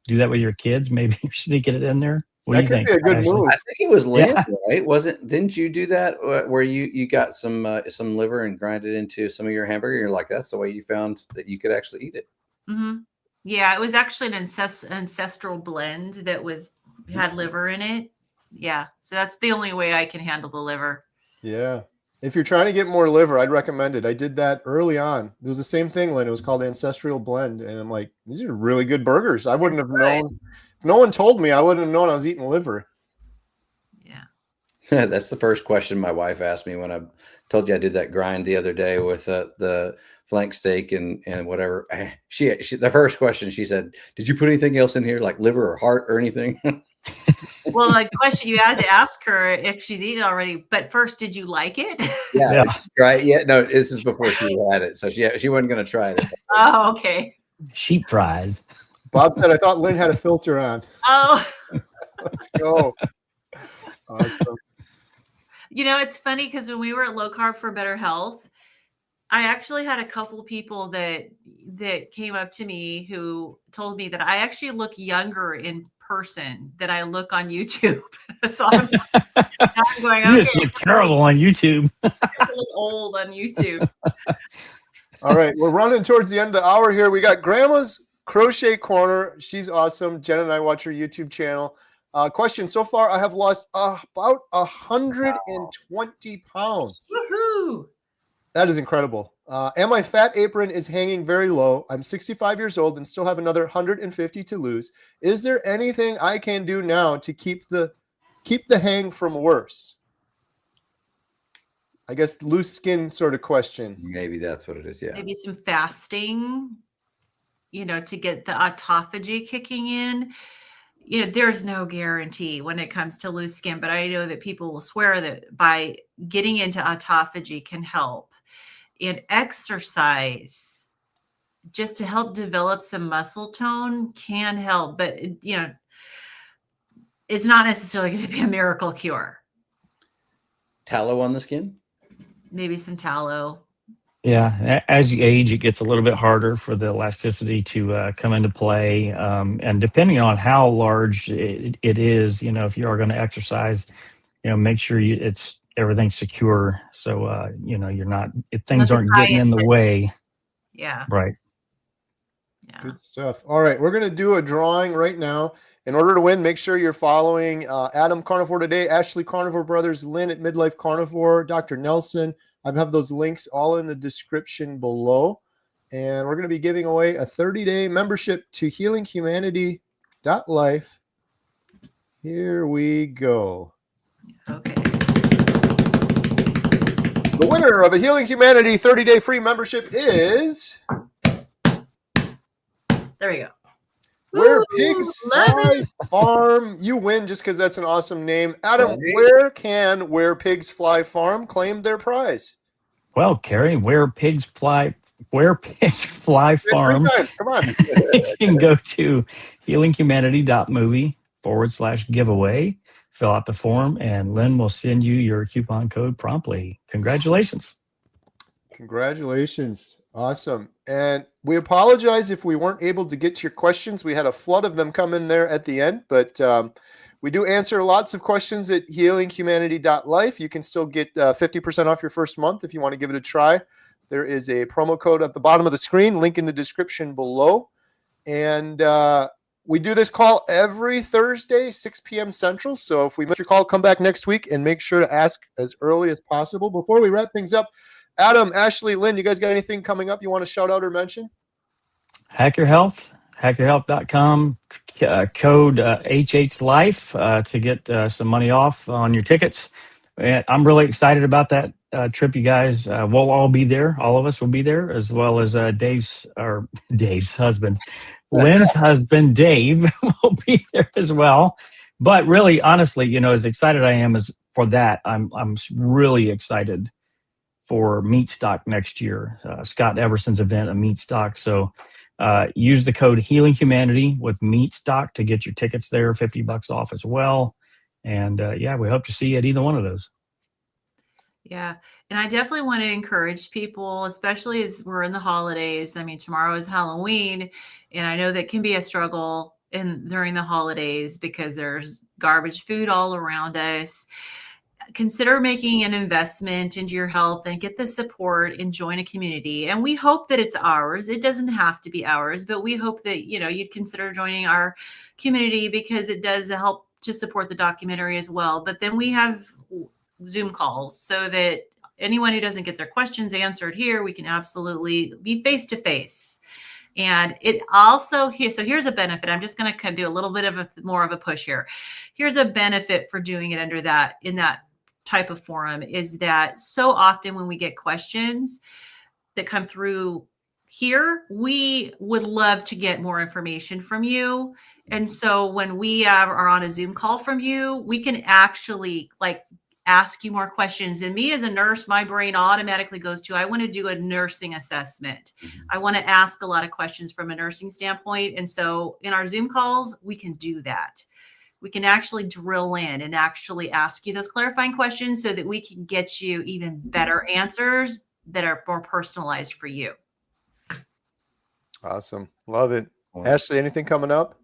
do that with your kids, maybe you're sneaking it in there. What do That you could think, be a good Ashley? move. I think it was Lynn, Yeah. right? Didn't you do that where you got some liver and grind it into some of your hamburger? You're like, that's the way you found that you could actually eat it. Mm-hmm. Yeah, it was actually an ancestral blend that had liver in it. Yeah, so that's the only way I can handle the liver. Yeah. If you're trying to get more liver, I'd recommend it. I did that early on. It was the same thing, Lynn. It was called Ancestral Blend. And I'm like, these are really good burgers. I wouldn't have known. If no one told me, I wouldn't have known I was eating liver. Yeah. That's the first question my wife asked me when I told you I did that grind the other day with the flank steak and whatever. She the first question she said, "Did you put anything else in here, like liver or heart or anything?" Well, the question you had to ask her if she's eaten already. But first, did you like it? Yeah, right. Yeah, no, this is before she had it, so she wasn't going to try it. Oh, okay. Sheep fries. Bob said, I thought Lynn had a filter on. Oh, Let's go. Awesome. you know, it's funny because when we were at Low Carb for Better Health, I actually had a couple people that came up to me who told me that I actually look younger in person than I look on YouTube. So I'm going, You just okay, look terrible on YouTube. I look old on YouTube. All right. We're running towards the end of the hour here. We got Grandma's Crochet Corner. She's awesome. Jen and I watch her YouTube channel. Question: so far, I have lost about 120 pounds. Woohoo! That is incredible. And my fat apron is hanging very low. I'm 65 years old and still have another 150 to lose. Is there anything I can do now to keep the hang from worse? I guess loose skin sort of question. Maybe that's what it is. Yeah. Maybe some fasting, you know, to get the autophagy kicking in. You know, there's no guarantee when it comes to loose skin, but I know that people will swear that by getting into autophagy can help. And exercise, just to help develop some muscle tone, can help. But, you know, it's not necessarily going to be a miracle cure. Tallow on the skin? Maybe some tallow. Yeah, as you age, it gets a little bit harder for the elasticity to come into play. And depending on how large it is, you know, if you are going to exercise, you know, make sure everything's secure. So, you know, things aren't getting in the way. Yeah. Right. Yeah. Good stuff. All right. We're going to do a drawing right now. In order to win, make sure you're following Adam Carnivore Today, Ashley Carnivore Brothers, Lynn at Midlife Carnivore, Dr. Nelson. I have those links all in the description below. And we're going to be giving away a 30-day membership to healinghumanity.life. Here we go. Okay. The winner of a Healing Humanity 30-day free membership is... There we go. Where Pigs Fly Farm. You win just because that's an awesome name. Adam, where can Where Pigs Fly Farm claim their prize? Well, Carrie, Where Pigs Fly Farm. Come on. You can go to healinghumanity.movie/giveaway. Fill out the form, and Lynn will send you your coupon code promptly. Congratulations. Congratulations. Awesome. And we apologize if we weren't able to get to your questions. We had a flood of them come in there at the end, but we do answer lots of questions at healinghumanity.life. You can still get 50% off your first month if you want to give it a try. There is a promo code at the bottom of the screen, link in the description below. And we do this call every Thursday, 6 p.m. Central. So if we miss your call, come back next week and make sure to ask as early as possible. Before we wrap things up, Adam, Ashley, Lynn, you guys got anything coming up you want to shout out or mention? Hack Your Health, hackyourhealth.com, code HHLife to get some money off on your tickets. And I'm really excited about that trip, you guys. We'll all be there. All of us will be there, as well as Dave's husband. Lynn's husband, Dave, will be there as well. But really, honestly, you know, as excited I am for that, I'm really excited for Meat Stock next year. Scott Everson's event, a Meat Stock. So Use the code Healing Humanity with Meat Stock to get your tickets there, $50 off as well. And yeah, we hope to see you at either one of those. Yeah. And I definitely want to encourage people, especially as we're in the holidays. I mean, tomorrow is Halloween, and I know that can be a struggle during the holidays because there's garbage food all around us. Consider making an investment into your health and get the support and join a community. And we hope that it's ours. It doesn't have to be ours, but we hope that, you'd consider joining our community because it does help to support the documentary as well. But then we have Zoom calls so that anyone who doesn't get their questions answered here, we can absolutely be face to face. And it also here's a benefit. I'm just going to do a little bit of more of a push here. Here's a benefit for doing it in that type of forum is that so often when we get questions that come through here, we would love to get more information from you. And so when we are on a Zoom call from you, we can actually ask you more questions. And me as a nurse, my brain automatically goes to, I want to do a nursing assessment. I want to ask a lot of questions from a nursing standpoint. And so in our Zoom calls, we can do that. We can actually drill in and actually ask you those clarifying questions so that we can get you even better answers that are more personalized for you. Awesome. Love it. Ashley, anything coming up?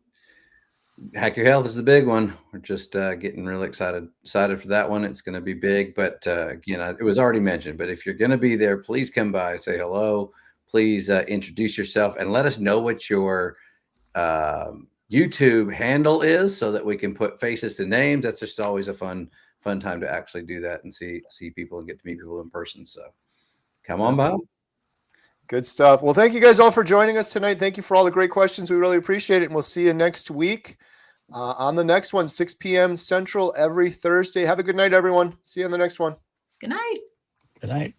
Hack Your Health is the big one. We're just getting really excited for that one. It's going to be big, but again, it was already mentioned, but if you're going to be there, please come by, say hello, please introduce yourself and let us know what your YouTube handle is so that we can put faces to names. That's just always a fun time to actually do that and see people and get to meet people in person. So come on by. Good stuff. Well, thank you guys all for joining us tonight. Thank you for all the great questions. We really appreciate it. And we'll see you next week on the next one, 6 p.m. Central every Thursday. Have a good night, everyone. See you on the next one. Good night. Good night.